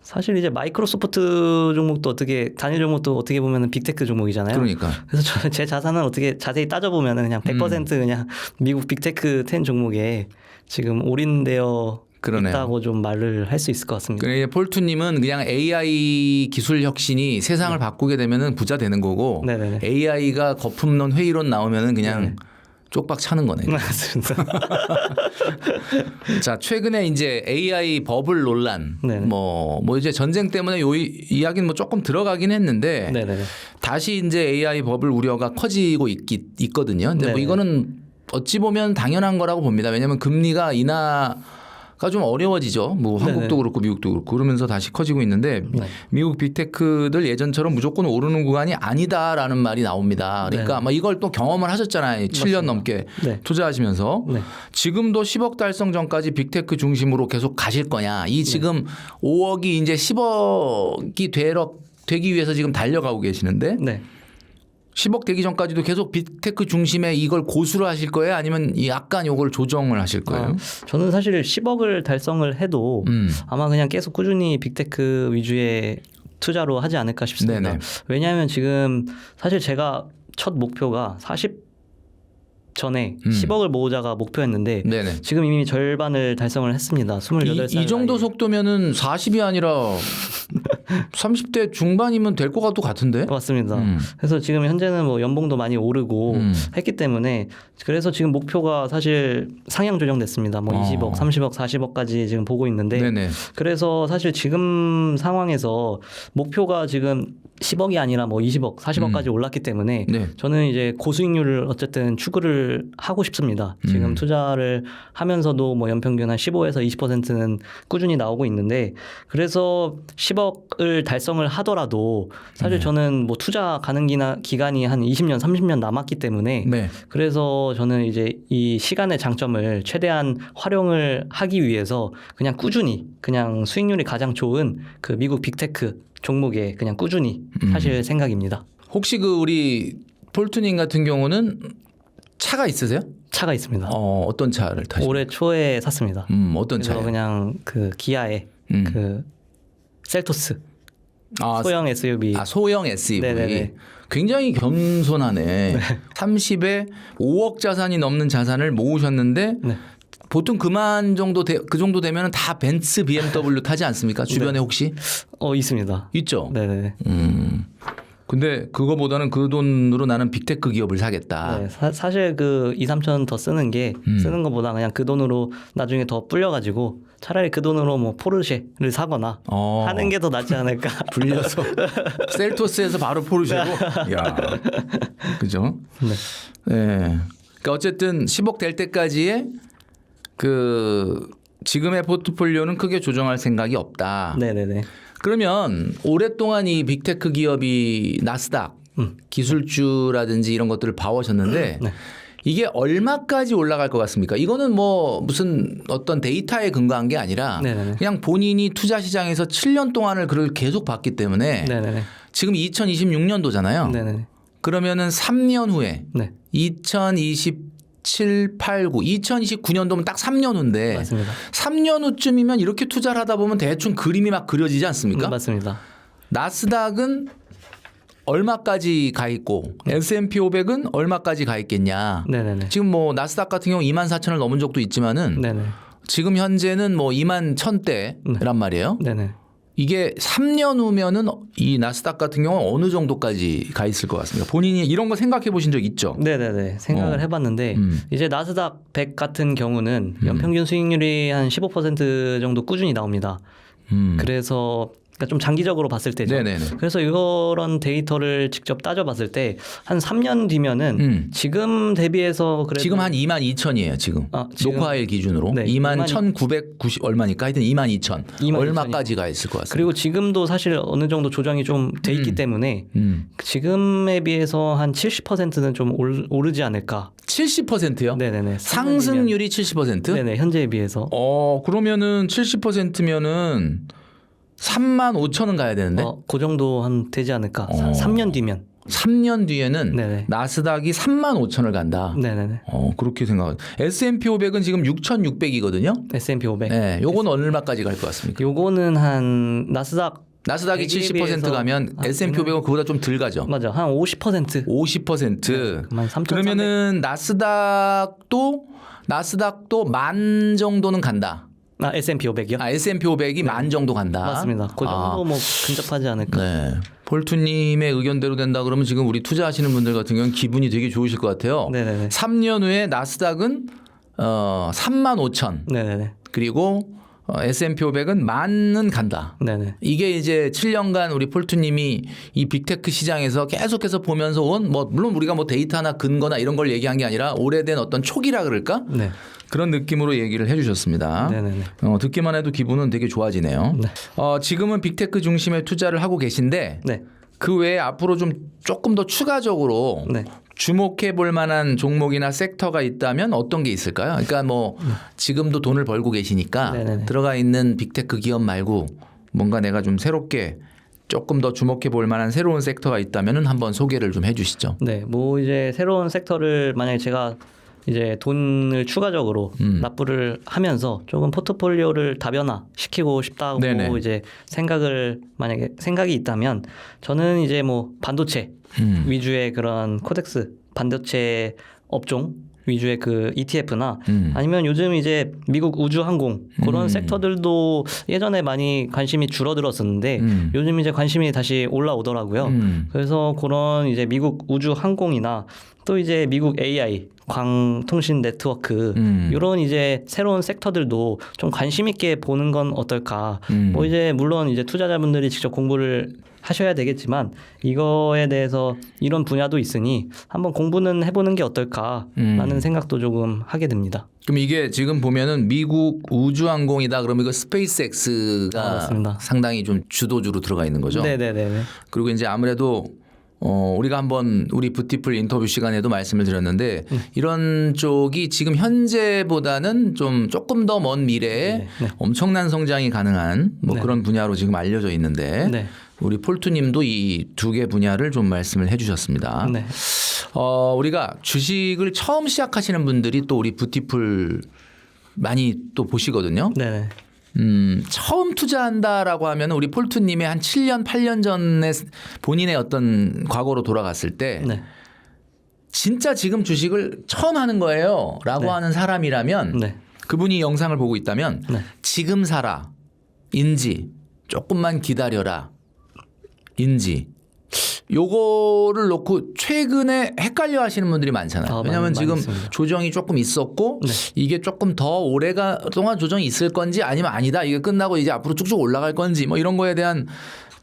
사실 이제 마이크로소프트 종목도 단일 종목도 어떻게 보면은 빅테크 종목이잖아요. 그러니까. 그래서 저는 제 자산은 어떻게 자세히 따져보면은 그냥 100% 그냥 미국 빅테크 10 종목에 지금 올인되어 그러네요. 있다고 좀 말을 할 수 있을 것 같습니다. 그래 폴투님은 그냥 AI 기술 혁신이 세상을 바꾸게 되면은 부자 되는 거고 네네네. AI가 거품론 회의론 나오면은 그냥 쪽박 차는 거네. 맞습니다. 자, 최근에 이제 AI 버블 논란, 네네. 뭐 이제 전쟁 때문에 이야기는 뭐 조금 들어가긴 했는데 네네네. 다시 이제 AI 버블 우려가 커지고 있거든요. 근데 뭐 네네. 이거는 어찌 보면 당연한 거라고 봅니다. 왜냐하면 금리가 인하가 좀 어려워지죠. 뭐 한국도 네네. 그렇고 미국도 그렇고 그러면서 다시 커지고 있는데 네. 미국 빅테크들 예전처럼 무조건 오르는 구간이 아니다라는 말이 나옵니다. 그러니까 네. 아마 이걸 또 경험을 하셨잖아요. 7년 넘게 네. 투자하시면서 네. 지금도 10억 달성 전까지 빅테크 중심으로 계속 가실 거냐. 이 지금 5억이 이제 10억이 되기 위해서 지금 달려가고 계시는데 네. 10억 되기 전까지도 계속 빅테크 중심에 이걸 고수를 하실 거예요? 아니면 약간 이걸 조정을 하실 거예요? 저는 사실 10억을 달성을 해도 아마 그냥 계속 꾸준히 빅테크 위주의 투자로 하지 않을까 싶습니다. 네네. 왜냐하면 지금 사실 제가 첫 목표가 40 전에 10억을 모으자가 목표였는데 네네. 지금 이미 절반을 달성을 했습니다. 28살 이 정도 나이에. 속도면은 40이 아니라 30대 중반이면 될 것 같은데? 맞습니다. 그래서 지금 현재는 뭐 연봉도 많이 오르고 했기 때문에 그래서 지금 목표가 사실 상향 조정됐습니다. 뭐 20억, 30억, 40억까지 지금 보고 있는데 네네. 그래서 사실 지금 상황에서 목표가 지금 10억이 아니라 뭐 20억, 40억까지 올랐기 때문에 네. 저는 이제 고수익률을 어쨌든 추구를 하고 싶습니다. 지금 투자를 하면서도 뭐 연평균 한 15에서 20%는 꾸준히 나오고 있는데 그래서 10억을 달성을 하더라도 사실 저는 뭐 투자 가능 기간이 한 20년, 30년 남았기 때문에 네. 그래서 저는 이제 이 시간의 장점을 최대한 활용을 하기 위해서 그냥 꾸준히 그냥 수익률이 가장 좋은 그 미국 빅테크 종목에 그냥 꾸준히 하실 생각입니다. 혹시 그 우리 폴투님 같은 경우는 차가 있으세요? 차가 있습니다. 어떤 차를 타시나요? 올해 초에 샀습니다. 어떤 그래서 차요? 그냥 그 기아의 그 셀토스 소형 SUV. 소형 SUV. 네네네. 굉장히 겸손하네. 30에 5억 자산이 넘는 자산을 모으셨는데 네. 보통 그 정도 되면 다 벤츠, BMW 타지 않습니까? 주변에 혹시 있습니다. 있죠. 네네. 근데 그거보다는 그 돈으로 나는 빅테크 기업을 사겠다. 네, 사실 그 2, 3천 더 쓰는 것보다 그냥 그 돈으로 나중에 더 불려가지고 차라리 그 돈으로 뭐 포르쉐를 사거나 하는 게 더 낫지 않을까. 불려서 셀토스에서 바로 포르쉐고. 야, 그죠? 네. 네. 그러니까 어쨌든 10억 될 때까지의 그 지금의 포트폴리오는 크게 조정할 생각이 없다. 네네네. 그러면 오랫동안 이 빅테크 기업이 나스닥 기술주라든지 이런 것들을 봐오셨는데 네. 이게 얼마까지 올라갈 것 같습니까? 이거는 뭐 무슨 어떤 데이터에 근거한 게 아니라 네네네. 그냥 본인이 투자 시장에서 7년 동안을 그걸 계속 봤기 때문에 네네네. 지금 2026년도잖아요. 네네네. 그러면은 3년 후에 네. 2027 7, 8, 9. 2029년도면 딱 3년 후인데 맞습니다. 3년 후쯤이면 이렇게 투자를 하다 보면 대충 그림이 막 그려지지 않습니까? 맞습니다. 나스닥은 얼마까지 가 있고 S&P 500은 얼마까지 가 있겠냐. 네네네. 지금 뭐 나스닥 같은 경우 24,000을 넘은 적도 있지만은 네네. 지금 현재는 뭐 21,000대란 말이에요. 네네. 이게 3년 후면은 이 나스닥 같은 경우는 어느 정도까지 가 있을 것 같습니다. 본인이 이런 거 생각해 보신 적 있죠? 네네네. 생각을 해봤는데 이제 나스닥 100 같은 경우는 연평균 수익률이 한 15% 정도 꾸준히 나옵니다. 그래서 그러니까 좀 장기적으로 봤을 때죠. 네네네. 그래서 이런 데이터를 직접 따져봤을 때 한 3년 뒤면은 지금 대비해서 그래도 지금 한 22,000이에요. 지금. 지금? 녹화일 기준으로. 네, 21,990 얼마니까 하여튼 22,000. 22,000 얼마까지 가 있을 것 같습니다. 그리고 지금도 사실 어느 정도 조정이 좀 돼 있기 때문에 지금에 비해서 한 70%는 좀 오르지 않을까. 70%요? 네네네. 상승률이 70%? 네네. 현재에 비해서. 그러면은 70%면은 35,000은 가야 되는데. 그 정도 한 되지 않을까. 3년 뒤면. 3년 뒤에는 네네. 나스닥이 35,000을 간다. 네네네. 그렇게 생각합니다. S&P 500은 지금 6,600이거든요. S&P 500. 네, 요건 얼마까지 갈 것 같습니까? 요거는 한 나스닥이 70% 가면 S&P 500은 그보다 좀 덜 가죠. 맞아. 한 50%. 50%. 한 3,300. 그러면은 나스닥도 10,000 정도는 간다. S&P 500이요? S&P 500이 10,000 정도 간다. 맞습니다. 그 정도 뭐 근접하지 않을까. 네. 폴투님의 의견대로 된다 그러면 지금 우리 투자하시는 분들 같은 경우는 기분이 되게 좋으실 것 같아요. 네네네. 3년 후에 나스닥은 35,000 네네네. 그리고 S&P 500은 10,000은 간다. 네네. 이게 이제 7년간 우리 폴투님이 이 빅테크 시장에서 계속해서 보면서 온 뭐 물론 우리가 뭐 데이터나 근거나 이런 걸 얘기한 게 아니라 오래된 어떤 촉이라 그럴까? 네. 그런 느낌으로 얘기를 해주셨습니다. 네네네. 듣기만 해도 기분은 되게 좋아지네요. 네. 지금은 빅테크 중심의 투자를 하고 계신데 네. 그 외에 앞으로 좀 조금 더 추가적으로 네. 주목해 볼 만한 종목이나 섹터가 있다면 어떤 게 있을까요? 그러니까 뭐 지금도 돈을 벌고 계시니까 네네네. 들어가 있는 빅테크 기업 말고 뭔가 내가 좀 새롭게 조금 더 주목해 볼 만한 새로운 섹터가 있다면 한번 소개를 좀 해주시죠. 네. 뭐 이제 새로운 섹터를 만약에 제가 이제 돈을 추가적으로 납부를 하면서 조금 포트폴리오를 다변화 시키고 싶다고 네네. 이제 만약에 생각이 있다면 저는 이제 뭐 반도체 위주의 그런 코덱스 반도체 업종 위주의 그 ETF나 아니면 요즘 이제 미국 우주항공 그런 섹터들도 예전에 많이 관심이 줄어들었었는데 요즘 이제 관심이 다시 올라오더라고요. 그래서 그런 이제 미국 우주항공이나 또 이제 미국 AI 광통신 네트워크 이런 이제 새로운 섹터들도 좀 관심 있게 보는 건 어떨까. 뭐 이제 물론 이제 투자자분들이 직접 공부를 하셔야 되겠지만 이거에 대해서 이런 분야도 있으니 한번 공부는 해보는 게 어떨까라는 생각도 조금 하게 됩니다. 그럼 이게 지금 보면은 미국 우주항공이다 그러면 이거 스페이스X가 맞습니다. 상당히 좀 주도주로 들어가 있는 거죠. 네네네. 그리고 이제 아무래도 우리가 한번 우리 부티플 인터뷰 시간에도 말씀을 드렸는데 이런 쪽이 지금 현재보다는 좀 조금 더 먼 미래에 엄청난 성장이 가능한 뭐 그런 분야로 지금 알려져 있는데 네. 우리 폴투님도 이 두 개 분야를 좀 말씀을 해주셨습니다. 네. 우리가 주식을 처음 시작하시는 분들이 또 우리 부티플 많이 또 보시거든요. 네네. 처음 투자한다라고 하면 우리 폴투님의 한 7년, 8년 전에 본인의 어떤 과거로 돌아갔을 때 네. 진짜 지금 주식을 처음 하는 거예요 라고 하는 사람이라면 네. 그분이 영상을 보고 있다면 네. 지금 사라 인지 조금만 기다려라 인지 요거를 놓고 최근에 헷갈려 하시는 분들이 많잖아요. 왜냐하면 많이 지금 있습니다. 조정이 조금 있었고 네. 이게 조금 더 오랫동안 조정이 있을 건지 아니면 아니다. 이게 끝나고 이제 앞으로 쭉쭉 올라갈 건지 뭐 이런 거에 대한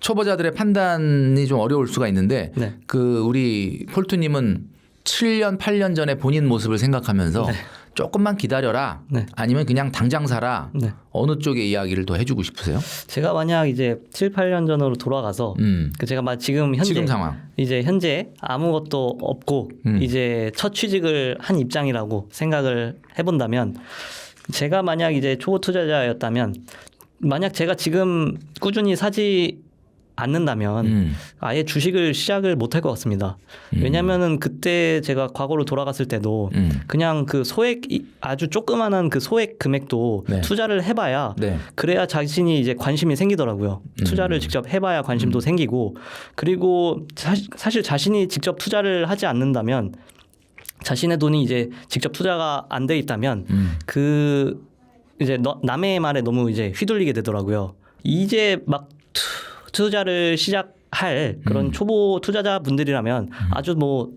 초보자들의 판단이 좀 어려울 수가 있는데 네. 그 우리 폴투님은 7년, 8년 전에 본인 모습을 생각하면서 네. 조금만 기다려라. 네. 아니면 그냥 당장 사라. 네. 어느 쪽의 이야기를 더 해주고 싶으세요? 제가 만약 이제 7, 8년 전으로 돌아가서 그 제가 지금 현재 지금 상황. 이제 현재 아무것도 없고 이제 첫 취직을 한 입장이라고 생각을 해본다면 제가 만약 이제 초보 투자자였다면 만약 제가 지금 꾸준히 사지 않는다면 아예 주식을 시작을 못할 것 같습니다. 왜냐하면은 그때 제가 과거로 돌아갔을 때도 그냥 그 소액 아주 조그만한 그 소액 금액도 네. 투자를 해봐야 네. 그래야 자신이 이제 관심이 생기더라고요. 투자를 직접 해봐야 관심도 생기고 그리고 사실 자신이 직접 투자를 하지 않는다면 자신의 돈이 이제 직접 투자가 안 돼 있다면 그 이제 남의 말에 너무 이제 휘둘리게 되더라고요. 이제 막 투자를 시작할 그런 초보 투자자분들이라면 아주 뭐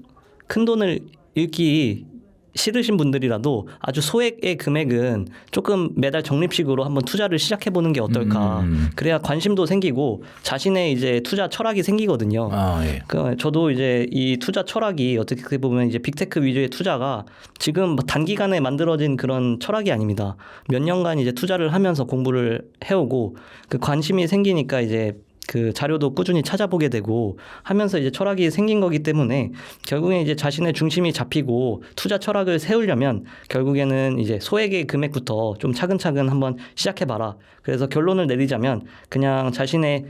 큰 돈을 잃기 싫으신 분들이라도 아주 소액의 금액은 조금 매달 적립식으로 한번 투자를 시작해 보는 게 어떨까. 그래야 관심도 생기고 자신의 이제 투자 철학이 생기거든요. 예. 저도 이제 이 투자 철학이 어떻게 보면 이제 빅테크 위주의 투자가 지금 단기간에 만들어진 그런 철학이 아닙니다. 몇 년간 이제 투자를 하면서 공부를 해오고 그 관심이 생기니까 이제 그 자료도 꾸준히 찾아보게 되고 하면서 이제 철학이 생긴 거기 때문에 결국에 이제 자신의 중심이 잡히고 투자 철학을 세우려면 결국에는 이제 소액의 금액부터 좀 차근차근 한번 시작해봐라. 그래서 결론을 내리자면 그냥 자신의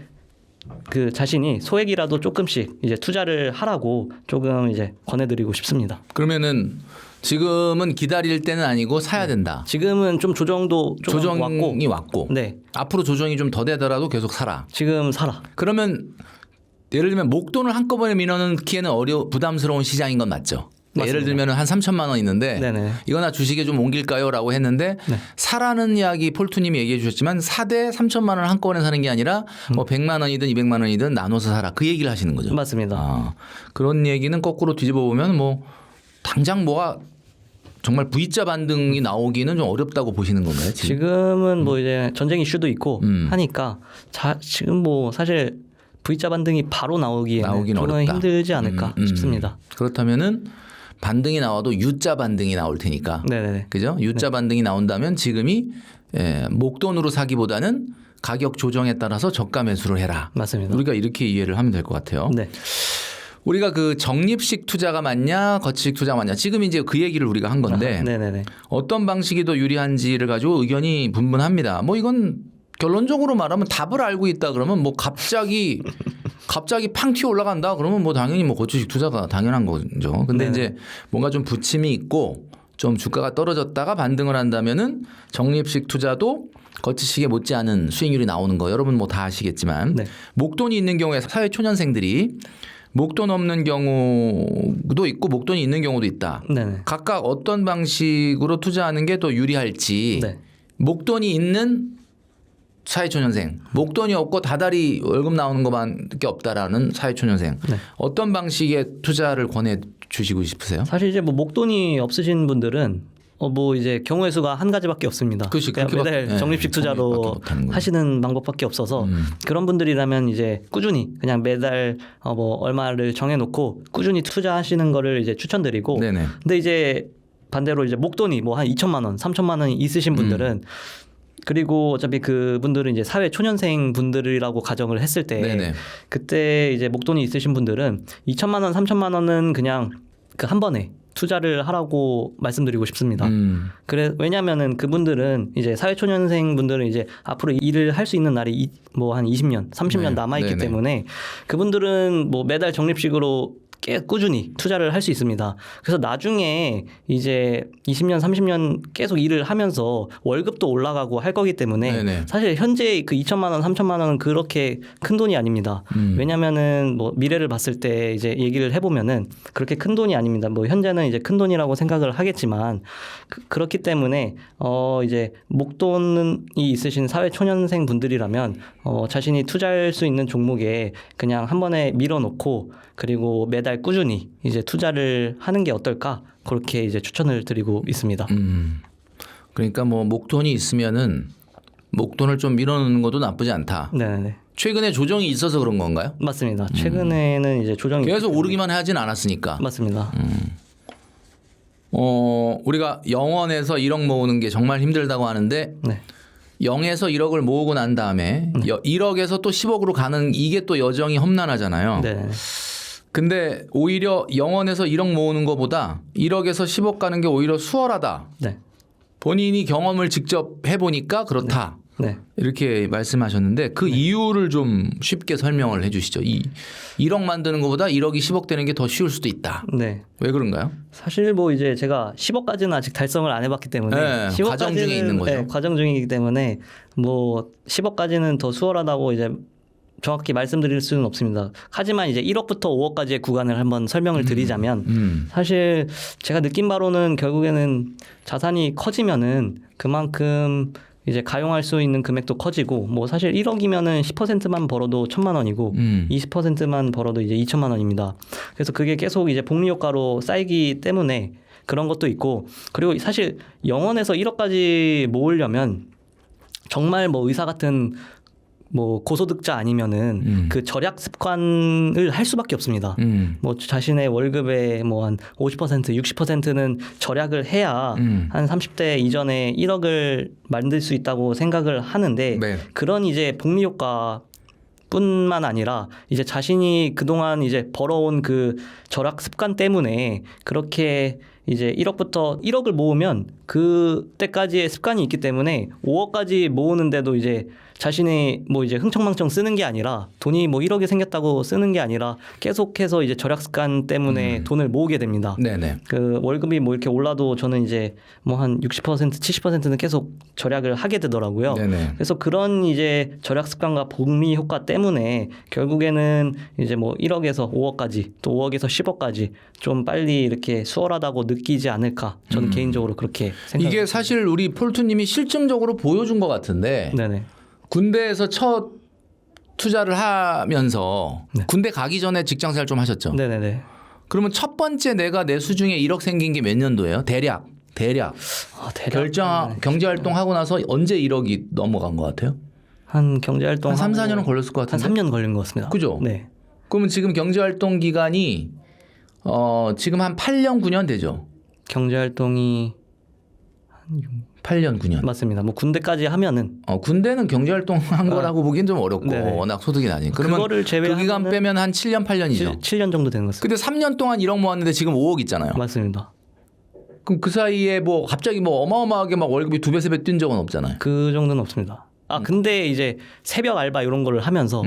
그 자신이 소액이라도 조금씩 이제 투자를 하라고 조금 이제 권해드리고 싶습니다. 그러면은 지금은 기다릴 때는 아니고 사야 된다. 지금은 좀 조정도 좀 조정이 왔고 네. 앞으로 조정이 좀 더 되더라도 계속 사라. 지금 사라. 그러면 예를 들면 목돈을 한꺼번에 밀어넣기에는 부담스러운 시장인 건 맞죠? 맞습니다. 예를 들면 한 3천만 원 있는데 네네. 이거나 주식에 좀 옮길까요? 라고 했는데 네. 사라는 이야기 폴투님이 얘기해 주셨지만 사대 3천만 원 한꺼번에 사는 게 아니라 뭐 100만 원이든 200만 원이든 나눠서 사라. 그 얘기를 하시는 거죠. 맞습니다. 그런 얘기는 거꾸로 뒤집어 보면 뭐 당장 뭐가 정말 V자 반등이 나오기는 좀 어렵다고 보시는 건가요? 지금은 뭐 이제 전쟁 이슈도 있고 하니까 지금 뭐 사실 V자 반등이 바로 나오기는 좀 어렵다. 힘들지 않을까 싶습니다. 그렇다면은 반등이 나와도 U자 반등이 나올 테니까. 네네네. 그죠? U자 반등이 나온다면 지금이 목돈으로 사기보다는 가격 조정에 따라서 저가 매수를 해라. 맞습니다. 우리가 이렇게 이해를 하면 될 것 같아요. 네. 우리가 그 적립식 투자가 맞냐, 거치식 투자가 맞냐. 지금 이제 그 얘기를 우리가 한 건데 네네네. 어떤 방식이 더 유리한지를 가지고 의견이 분분합니다. 뭐 이건 결론적으로 말하면 답을 알고 있다 그러면 뭐 갑자기 팡 튀어 올라간다 그러면 뭐 당연히 뭐 거치식 투자가 당연한 거죠. 근데 네네. 이제 뭔가 좀 부침이 있고 좀 주가가 떨어졌다가 반등을 한다면은 적립식 투자도 거치식에 못지않은 수익률이 나오는 거 여러분 뭐 다 아시겠지만 네. 목돈이 있는 경우에 사회 초년생들이 목돈 없는 경우도 있고 목돈이 있는 경우도 있다. 네네. 각각 어떤 방식으로 투자하는 게 더 유리할지 네. 목돈이 있는 사회초년생 목돈이 없고 다달이 월급 나오는 것밖에 없다라는 사회초년생 네. 어떤 방식의 투자를 권해 주시고 싶으세요? 사실 이제 뭐 목돈이 없으신 분들은 뭐 이제 경우의 수가 한 가지밖에 없습니다. 그렇지, 그냥 그렇게밖에- 매달 네, 적립식 투자로 적립밖에 못하는 거예요. 하시는 방법밖에 없어서 그런 분들이라면 이제 꾸준히 그냥 매달 뭐 얼마를 정해놓고 꾸준히 투자하시는 거를 이제 추천드리고. 네네. 근데 이제 반대로 이제 목돈이 뭐 한 2천만 원, 3천만 원이 있으신 분들은 그리고 어차피 그 분들은 이제 사회 초년생 분들이라고 가정을 했을 때 네네. 그때 이제 목돈이 있으신 분들은 2천만 원, 3천만 원은 그냥 그 한 번에 투자를 하라고 말씀드리고 싶습니다. 왜냐하면은 그분들은 이제 사회초년생 분들은 이제 앞으로 일을 할 수 있는 날이 뭐 한 20년, 30년 네. 남아 있기 네네. 때문에 그분들은 뭐 매달 적립식으로 꾸준히 투자를 할 수 있습니다. 그래서 나중에 이제 20년, 30년 계속 일을 하면서 월급도 올라가고 할 거기 때문에 네네. 사실 현재 그 2천만 원, 3천만 원은 그렇게 큰 돈이 아닙니다. 왜냐면은 뭐 미래를 봤을 때 이제 얘기를 해보면은 그렇게 큰 돈이 아닙니다. 뭐 현재는 이제 큰 돈이라고 생각을 하겠지만 그렇기 때문에 이제 목돈이 있으신 사회 초년생 분들이라면 자신이 투자할 수 있는 종목에 그냥 한 번에 밀어놓고 그리고 매달 꾸준히 이제 투자를 하는 게 어떨까 그렇게 이제 추천을 드리고 있습니다. 그러니까 뭐 목돈이 있으면은 목돈을 좀 밀어넣는 것도 나쁘지 않다. 네, 최근에 조정이 있어서 그런 건가요? 맞습니다. 최근에는 이제 조정이 계속 오르기만 하진 않았으니까. 맞습니다. 우리가 0원에서 1억 모으는 게 정말 힘들다고 하는데 네, 0에서 1억을 모으고 난 다음에 1억에서 또 10억으로 가는 이게 또 여정이 험난하잖아요. 네, 근데 오히려 0원에서 1억 모으는 것보다 1억에서 10억 가는 게 오히려 수월하다. 네, 본인이 경험을 직접 해보니까 그렇다. 네. 이렇게 말씀하셨는데 그 이유를 좀 쉽게 설명을 해주시죠. 1억 만드는 것보다 1억이 10억 되는 게 더 쉬울 수도 있다. 네. 왜 그런가요? 사실 뭐 이제 제가 10억까지는 아직 달성을 안 해봤기 때문에 네, 10억까지는 과정 중에 있는 거죠. 네, 과정 중이기 때문에 뭐 10억까지는 더 수월하다고 이제 정확히 말씀드릴 수는 없습니다. 하지만 이제 1억부터 5억까지의 구간을 한번 설명을 드리자면 사실 제가 느낀 바로는 결국에는 자산이 커지면은 그만큼 이제 가용할 수 있는 금액도 커지고 뭐 사실 1억이면은 10%만 벌어도 1,000만 원이고 20%만 벌어도 이제 2,000만 원입니다. 그래서 그게 계속 이제 복리 효과로 쌓이기 때문에 그런 것도 있고 그리고 사실 영원에서 1억까지 모으려면 정말 뭐 의사 같은 뭐 고소득자 아니면은 그 절약 습관을 할 수밖에 없습니다. 뭐 자신의 월급의 뭐 한 50%, 60%는 절약을 해야 한 30대 이전에 1억을 만들 수 있다고 생각을 하는데 네. 그런 이제 복리 효과 뿐만 아니라 이제 자신이 그동안 이제 벌어온 그 절약 습관 때문에 그렇게 이제 1억부터 1억을 모으면 그때까지의 습관이 있기 때문에 5억까지 모으는데도 이제 자신이 뭐 이제 흥청망청 쓰는 게 아니라 돈이 뭐 1억이 생겼다고 쓰는 게 아니라 계속해서 이제 절약 습관 때문에 돈을 모으게 됩니다. 네네. 그 월급이 뭐 이렇게 올라도 저는 이제 뭐 한 60%, 70%는 계속 절약을 하게 되더라고요. 네네. 그래서 그런 이제 절약 습관과 복리 효과 때문에 결국에는 이제 뭐 1억에서 5억까지 또 5억에서 10억까지 좀 빨리 이렇게 수월하다고 느끼지 않을까 저는 개인적으로 그렇게 생각합니다. 이게 사실 우리 폴투님이 실증적으로 보여준 것 같은데 네네. 군대에서 첫 투자를 하면서 군대 가기 전에 직장생활 좀 하셨죠? 네네네. 그러면 첫 번째 내가 내 수중에 1억 생긴 게 몇 년도예요? 대략 아, 대략 경제활동 하고 나서 언제 1억이 넘어간 것 같아요? 한 경제활동 한 3, 4년은 걸렸을 것 한 같은데? 3년 걸린 것 같습니다. 그죠? 네. 그러면 지금 경제활동 기간이 지금 한 8년 9년 되죠? 경제활동이 8년 9년. 맞습니다. 뭐 군대까지 하면은 군대는 경제활동 한 거라고 보기엔 좀 어렵고 네네. 워낙 소득이 나니까. 그러면 그거를 그 기간 제외하면은 빼면 한 7년 8년이죠. 7년 정도 되는 것 같습니다. 근데 3년 동안 1억 모았는데 지금 5억 있잖아요. 맞습니다. 그럼 그 사이에 뭐 갑자기 뭐 어마어마하게 막 월급이 2배 3배 뛴 적은 없잖아요. 그 정도는 없습니다. 아 근데 이제 새벽 알바 이런 거를 하면서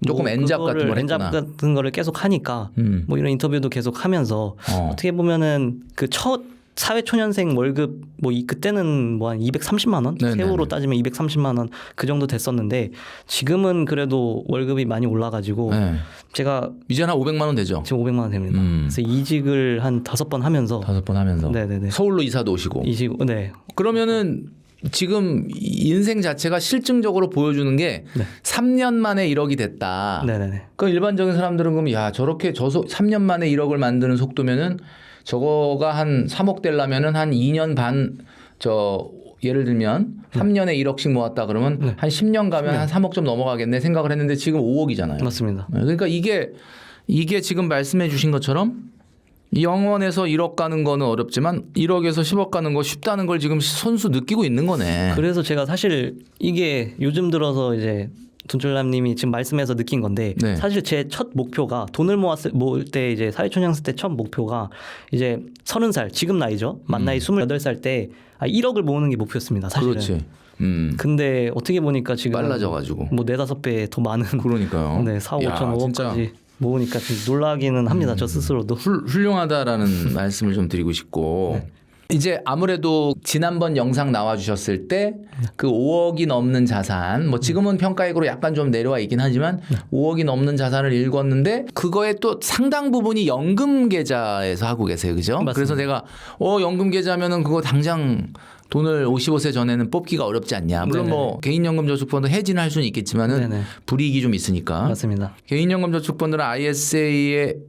조금 엔잡 같은 걸 엔잡 했구나. 같은 거를 계속 하니까 뭐 이런 인터뷰도 계속 하면서 어떻게 보면은 그 첫 사회초년생 월급 뭐 그때는 뭐 한 230만 원 네네네. 세후로 따지면 230만 원 그 정도 됐었는데 지금은 그래도 월급이 많이 올라가지고 네. 제가 이제는 한 500만 원 되죠. 지금 500만 원 됩니다. 그래서 이직을 한 5번 하면서 5번 하면서 네네네. 서울로 이사도 오시고. 이직 네 그러면은 지금 인생 자체가 실증적으로 보여주는 게 3년 만에 1억이 됐다. 네네네. 그 일반적인 사람들은 그럼 야 저렇게 3년 만에 1억을 만드는 속도면은 저거가 한 3억 되려면은 한 2년 반 예를 들면 3년에 1억씩 모았다 그러면 한 10년 가면 한 3억 좀 넘어가겠네 생각을 했는데 지금 5억이잖아요. 맞습니다. 그러니까 이게 지금 말씀해 주신 것처럼 영원에서 1억 가는 거는 어렵지만 1억에서 10억 가는 거 쉽다는 걸 지금 선수 느끼고 있는 거네. 그래서 제가 사실 이게 요즘 들어서 이제 돈줄남님이 지금 말씀해서 느낀 건데 네. 사실 제 첫 목표가 돈을 모을 때 이제 사회초년생 때 첫 목표가 이제 30살 지금 나이죠. 만 나이 28살 때 1억을 모으는 게 목표였습니다. 사실은. 그렇지. 근데 어떻게 보니까 지금 빨라져가지고. 뭐 4-5배 더 많은 그러니까요. 네, 4, 5천, 야, 5억까지 모으니까 좀 놀라기는 합니다. 저 스스로도. 훌륭하다라는 말씀을 좀 드리고 싶고 이제 아무래도 지난번 영상 나와주셨을 때 그 5억이 넘는 자산 뭐 지금은 평가액으로 약간 좀 내려와 있긴 하지만 5억이 넘는 자산을 읽었는데 그거에 또 상당 부분이 연금 계좌에서 하고 계세요. 그죠? 맞습니다. 그래서 내가 연금 계좌면은 그거 당장 돈을 55세 전에는 뽑기가 어렵지 않냐. 물론 네네. 뭐 개인연금저축펀드 해지는 할 수는 있겠지만은 네네. 불이익이 좀 있으니까. 맞습니다. 개인연금저축펀드는 ISA에서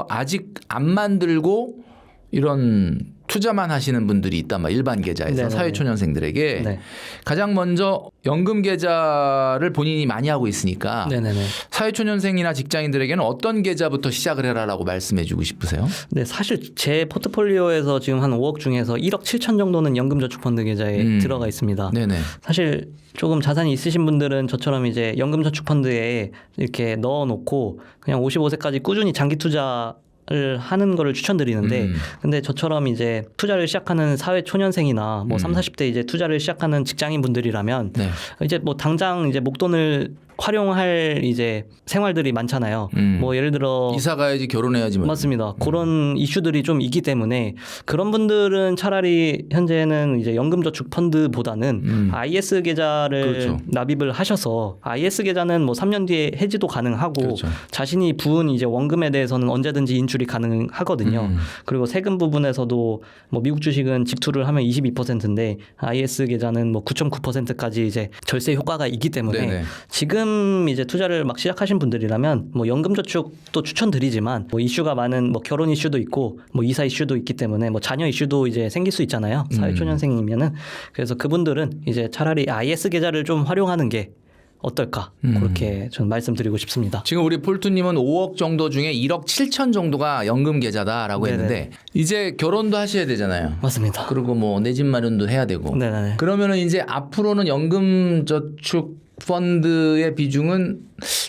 아직 안 만들고 이런 투자만 하시는 분들이 있단 말이에요. 일반 계좌에서 네네네. 사회초년생들에게 네. 가장 먼저 연금 계좌를 본인이 많이 하고 있으니까 네네네. 사회초년생이나 직장인들에게는 어떤 계좌부터 시작을 해라라고 말씀해 주고 싶으세요? 네, 사실 제 포트폴리오에서 지금 한 5억 중에서 1억 7천 정도는 연금저축펀드 계좌에 들어가 있습니다. 네네. 사실 조금 자산이 있으신 분들은 저처럼 이제 연금저축펀드에 이렇게 넣어놓고 그냥 55세까지 꾸준히 장기 투자 투자를 하는 거를 추천드리는데 근데 저처럼 이제 투자를 시작하는 사회 초년생이나 뭐 3, 40대 이제 투자를 시작하는 직장인 분들이라면 네. 이제 뭐 당장 이제 목돈을 활용할 이제 생활들이 많잖아요. 뭐 예를 들어 이사 가야지 결혼해야지 뭐. 맞습니다. 그런 이슈들이 좀 있기 때문에 그런 분들은 차라리 현재는 이제 연금저축 펀드보다는 IS 계좌를 그렇죠. 납입을 하셔서 IS 계좌는 뭐 3년 뒤에 해지도 가능하고 그렇죠. 자신이 부은 이제 원금에 대해서는 언제든지 인출이 가능하거든요. 그리고 세금 부분에서도 뭐 미국 주식은 직투를 하면 22%인데 IS 계좌는 뭐 9.9%까지 이제 절세 효과가 있기 때문에 네네. 지금 이제 투자를 막 시작하신 분들이라면 뭐 연금저축도 추천드리지만 뭐 이슈가 많은 뭐 결혼 이슈도 있고 뭐 이사 이슈도 있기 때문에 뭐 자녀 이슈도 이제 생길 수 있잖아요. 사회초년생이면은 그래서 그분들은 이제 차라리 IS 계좌를 좀 활용하는 게 어떨까 그렇게 저는 말씀드리고 싶습니다. 지금 우리 폴투님은 5억 정도 중에 1억 7천 정도가 연금 계좌다라고 네네. 했는데 이제 결혼도 하셔야 되잖아요. 맞습니다. 그리고 뭐 내 집 마련도 해야 되고. 네네. 그러면은 이제 앞으로는 연금저축 펀드의 비중은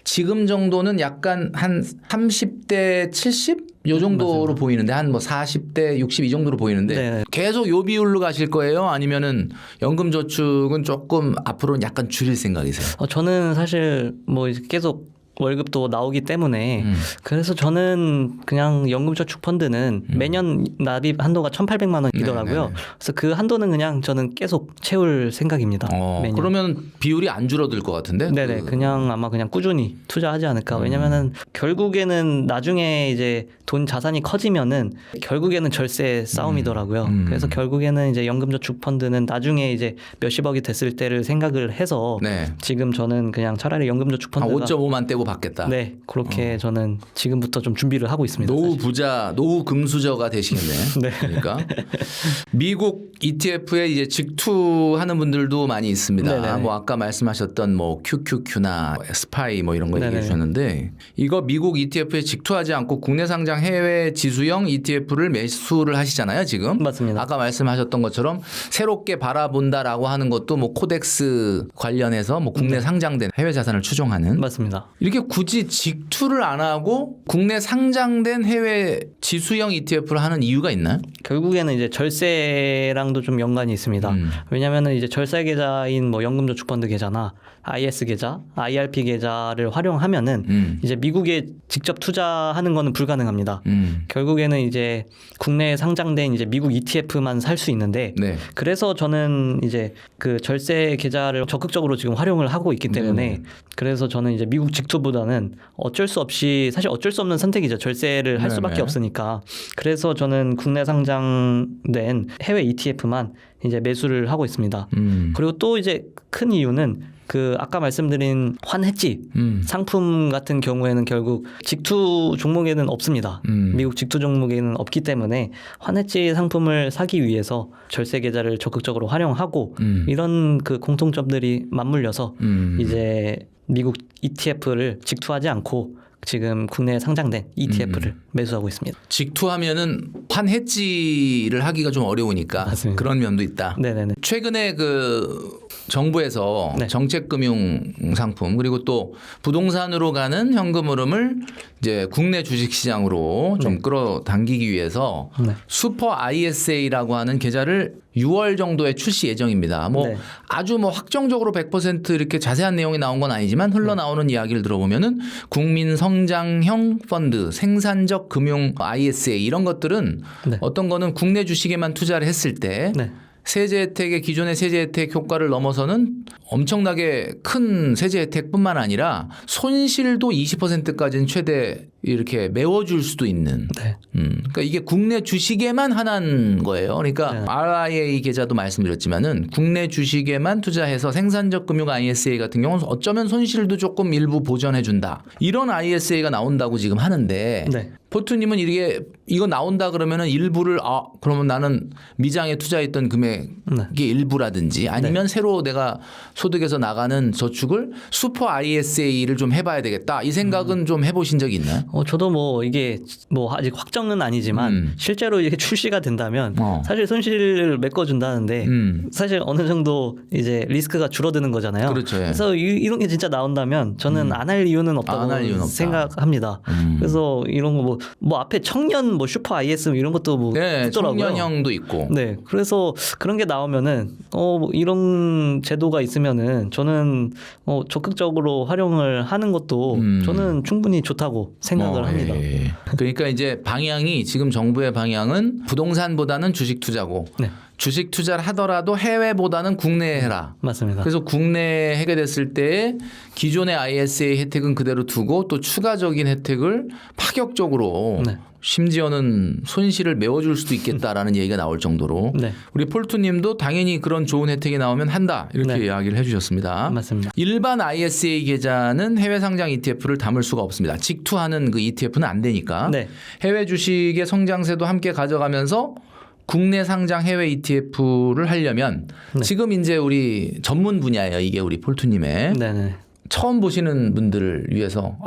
지금 정도는 약간 한 30대 70? 요 정도로 보이는데 한 뭐 40대 60 이 정도로 보이는데 네. 계속 요 비율로 가실 거예요? 아니면은 연금저축은 조금 앞으로는 약간 줄일 생각이세요? 저는 사실 뭐 이제 계속 월급도 나오기 때문에 그래서 저는 그냥 연금저축 펀드는 매년 납입 한도가 1,800만 원이더라고요. 네네. 그래서 그 한도는 그냥 저는 계속 채울 생각입니다. 매년. 그러면 비율이 안 줄어들 것 같은데? 네네. 그냥 아마 그냥 꾸준히 투자하지 않을까. 왜냐면은 결국에는 나중에 이제 돈 자산이 커지면은 결국에는 절세 싸움이더라고요. 그래서 결국에는 이제 연금저축 펀드는 나중에 이제 몇십억이 됐을 때를 생각을 해서 네. 지금 저는 그냥 차라리 연금저축 한 펀드가 5.5만 떼고 받겠다. 네, 그렇게 저는 지금부터 좀 준비를 하고 있습니다. 노후 사실. 부자, 노후 금수저가 되시겠네. 네. 그러니까 미국 ETF에 이제 직투하는 분들도 많이 있습니다. 네네네. 뭐 아까 말씀하셨던 뭐 QQQ나 스파이 뭐 이런 거 얘기해 네네. 주셨는데 이거 미국 ETF에 직투하지 않고 국내 상장 해외 지수형 ETF를 매수를 하시잖아요, 지금. 맞습니다. 아까 말씀하셨던 것처럼 새롭게 바라본다라고 하는 것도 뭐 코덱스 관련해서 뭐 국내 상장된 해외 자산을 추종하는 맞습니다. 이렇게 굳이 직투를 안 하고 국내 상장된 해외 지수형 ETF를 하는 이유가 있나요? 결국에는 이제 절세랑도 좀 연관이 있습니다. 왜냐하면은 이제 절세 계좌인 뭐 연금저축펀드 계좌나 IS 계좌, IRP 계좌를 활용하면은 이제 미국에 직접 투자하는 거는 불가능합니다. 결국에는 이제 국내에 상장된 이제 미국 ETF만 살 수 있는데 네. 그래서 저는 이제 그 절세 계좌를 적극적으로 지금 활용을 하고 있기 때문에 그래서 저는 이제 미국 직투보다는 어쩔 수 없이 사실 어쩔 수 없는 선택이죠. 절세를 할 수밖에 네네. 없으니까. 그래서 저는 국내 상장된 해외 ETF만 이제 매수를 하고 있습니다. 그리고 또 이제 큰 이유는 그 아까 말씀드린 환해지 상품 같은 경우에는 결국 직투 종목에는 없습니다. 미국 직투 종목에는 없기 때문에 환해지 상품을 사기 위해서 절세 계좌를 적극적으로 활용하고 이런 그 공통점들이 맞물려서 이제 미국 ETF를 직투하지 않고 지금 국내에 상장된 ETF를 매수하고 있습니다. 직투하면은 환해지를 하기가 좀 어려우니까 맞습니다. 그런 면도 있다. 네네네. 최근에 그 정부에서 네. 정책금융 상품 그리고 또 부동산으로 가는 현금 흐름을 이제 국내 주식시장으로 좀 끌어당기기 위해서 네. 슈퍼 ISA라고 하는 계좌를 6월 정도에 출시 예정입니다. 뭐 네. 아주 뭐 확정적으로 100% 이렇게 자세한 내용이 나온 건 아니지만 흘러나오는 이야기를 들어보면은 국민 성장형 펀드, 생산적 금융 ISA 이런 것들은 네. 어떤 거는 국내 주식에만 투자를 했을 때 네. 세제 혜택의 기존의 세제 혜택 효과를 넘어서는 엄청나게 큰 세제 혜택뿐만 아니라 손실도 20%까지는 최대 이렇게 메워줄 수도 있는. 네. 그러니까 이게 국내 주식에만 한한 거예요. 그러니까 네. RIA 계좌도 말씀드렸지만은 국내 주식에만 투자해서 생산적 금융 ISA 같은 경우는 어쩌면 손실도 조금 일부 보전해준다. 이런 ISA가 나온다고 지금 하는데. 네. 포트님은 이거 나온다 그러면은 일부를 그러면 나는 미장에 투자했던 금액의 일부라든지 아니면 새로 내가 소득에서 나가는 저축을 슈퍼 ISA를 좀 해봐야 되겠다 이 생각은 좀 해보신 적이 있나요? 저도 뭐 이게 뭐 아직 확정은 아니지만 실제로 이게 출시가 된다면 사실 손실을 메꿔준다는데 사실 어느 정도 이제 리스크가 줄어드는 거잖아요. 그렇죠. 예. 그래서 이런 게 진짜 나온다면 저는 안 할 이유는 없다고 안할 이유는 없다. 생각합니다. 그래서 이런 거 뭐 앞에 청년 뭐 슈퍼 IS 이런 것도 뭐 네, 있더라고요. 청년형도 있고. 네, 그래서 그런 게 나오면은 뭐 이런 제도가 있으면은 저는 적극적으로 활용을 하는 것도 저는 충분히 좋다고 생각을 합니다. 예. 그러니까 이제 방향이 지금 정부의 방향은 부동산보다는 주식 투자고 네. 주식 투자를 하더라도 해외보다는 국내에 해라. 맞습니다. 그래서 국내에 하게 됐을 때 기존의 ISA 혜택은 그대로 두고 또 추가적인 혜택을 파격적으로 네. 심지어는 손실을 메워줄 수도 있겠다라는 얘기가 나올 정도로 네. 우리 폴투님도 당연히 그런 좋은 혜택이 나오면 한다 이렇게 네. 이야기를 해주셨습니다. 맞습니다. 일반 ISA 계좌는 해외 상장 ETF를 담을 수가 없습니다. 직투하는 그 ETF는 안 되니까 네. 해외 주식의 성장세도 함께 가져가면서 국내 상장 해외 ETF를 하려면 네. 지금 이제 우리 전문 분야예요. 이게 우리 폴투님의 네네. 처음 보시는 분들을 위해서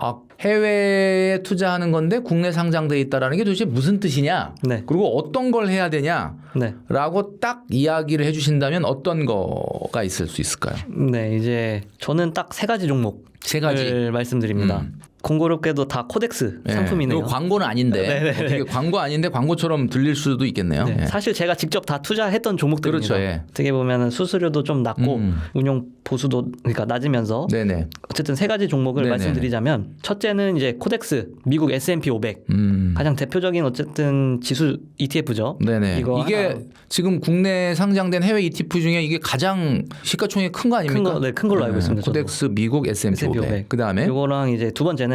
해외에 투자하는 건데 국내 상장돼 있다라는 게 도대체 무슨 뜻이냐? 네. 그리고 어떤 걸 해야 되냐? 네. 라고 딱 이야기를 해주신다면 어떤 거가 있을 수 있을까요? 네, 이제 저는 딱 세 가지 종목 세 가지. 말씀드립니다. 공교롭게도 다 코덱스 네. 상품이네요. 이거 광고는 아닌데 네네네. 어떻게 광고 아닌데 광고처럼 들릴 수도 있겠네요. 네, 예. 사실 제가 직접 다 투자했던 종목들입니다. 그렇죠, 예. 어떻게 보면 수수료도 좀 낮고 운용 보수도 그러니까 낮으면서 네네. 어쨌든 세 가지 종목을 네네네. 말씀드리자면 첫째는 이제 코덱스 미국 S&P 500 가장 대표적인 어쨌든 지수 ETF죠. 네네. 이게 하나. 지금 국내 상장된 해외 ETF 중에 이게 가장 시가총액 큰 거 아닙니까? 큰 걸로 알고 있습니다. 저도. 코덱스 미국 S&P 500. 그 다음에 요거랑 이제 두 번째는